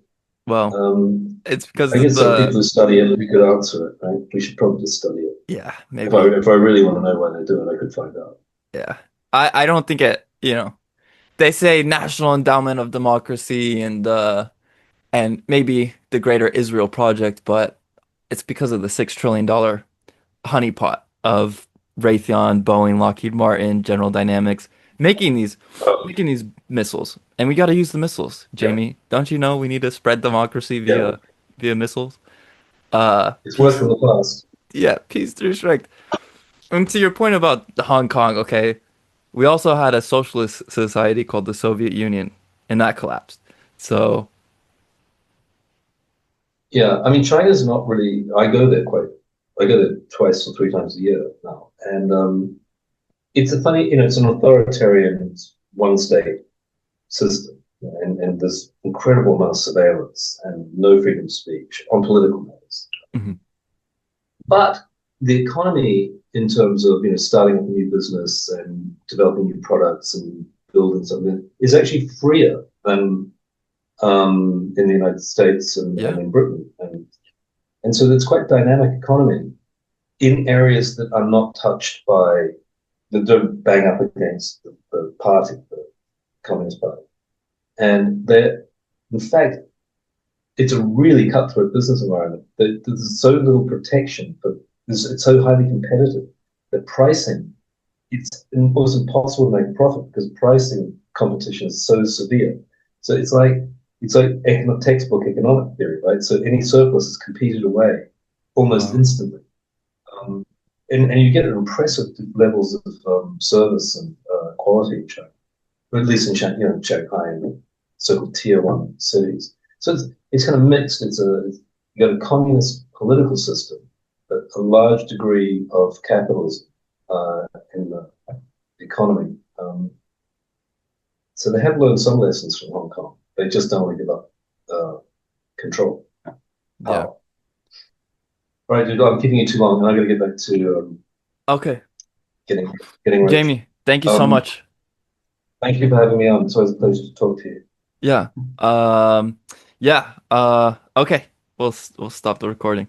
[SPEAKER 1] Well,
[SPEAKER 2] Um,
[SPEAKER 1] it's because
[SPEAKER 2] I
[SPEAKER 1] of
[SPEAKER 2] guess some
[SPEAKER 1] the
[SPEAKER 2] people who study it, we could answer it, right? We should probably just study it.
[SPEAKER 1] yeah,
[SPEAKER 2] If I
[SPEAKER 1] maybe.
[SPEAKER 2] if I really want to know why they do it, I could find out.
[SPEAKER 1] Yeah. I don't think they say National Endowment of Democracy and maybe the Greater Israel Project, but it's because of the $6 trillion honeypot of Raytheon, Boeing, Lockheed Martin, General Dynamics making these
[SPEAKER 2] Oh,
[SPEAKER 1] making these missiles. And we got to use the missiles,
[SPEAKER 2] yeah,
[SPEAKER 1] Jamie. Don't you know we need to spread democracy
[SPEAKER 2] yeah.
[SPEAKER 1] via missiles?
[SPEAKER 2] It's worked
[SPEAKER 1] Peace.
[SPEAKER 2] in the past.
[SPEAKER 1] Yeah, peace through strength. And to your point about Hong Kong, okay, we also had a socialist society called the Soviet Union, and that collapsed. So,
[SPEAKER 2] Yeah, I mean, China's not really. I go there quite. I go there twice or three times a year now, and it's a funny, it's an authoritarian one state system, and there's incredible amount of surveillance and no freedom of speech on political matters.
[SPEAKER 1] Hmm.
[SPEAKER 2] But the economy, in terms of starting up a new business and developing new products and building something, is actually freer than in the United States and
[SPEAKER 1] Yeah.
[SPEAKER 2] in Britain, and so it's quite dynamic economy in areas that are not touched by that don't bang up against the party, the Communist Party, and they're in fact it's a really cutthroat business environment. There's so little protection, but it's so highly competitive that pricing, it's almost impossible to make a profit because pricing competition is so severe. So it's like textbook economic theory, right? So any surplus is competed away almost
[SPEAKER 1] Wow.
[SPEAKER 2] instantly, and you get impressive levels of service and quality in China, or at least in Shanghai and so-called tier one cities. So it's kind of mixed. You got a communist political system, but a large degree of capitalism in the economy. So they have learned some lessons from Hong Kong. They just don't want to give up uh, control,
[SPEAKER 1] Yeah.
[SPEAKER 2] power. All right, dude, I'm keeping you too long, and I got to get back to
[SPEAKER 1] Okay.
[SPEAKER 2] getting getting ready.
[SPEAKER 1] Jamie, thank you so
[SPEAKER 2] Um,
[SPEAKER 1] much.
[SPEAKER 2] Thank you for having me on. It's always a pleasure to talk to you.
[SPEAKER 1] Yeah. Yeah. Okay. We'll stop the recording.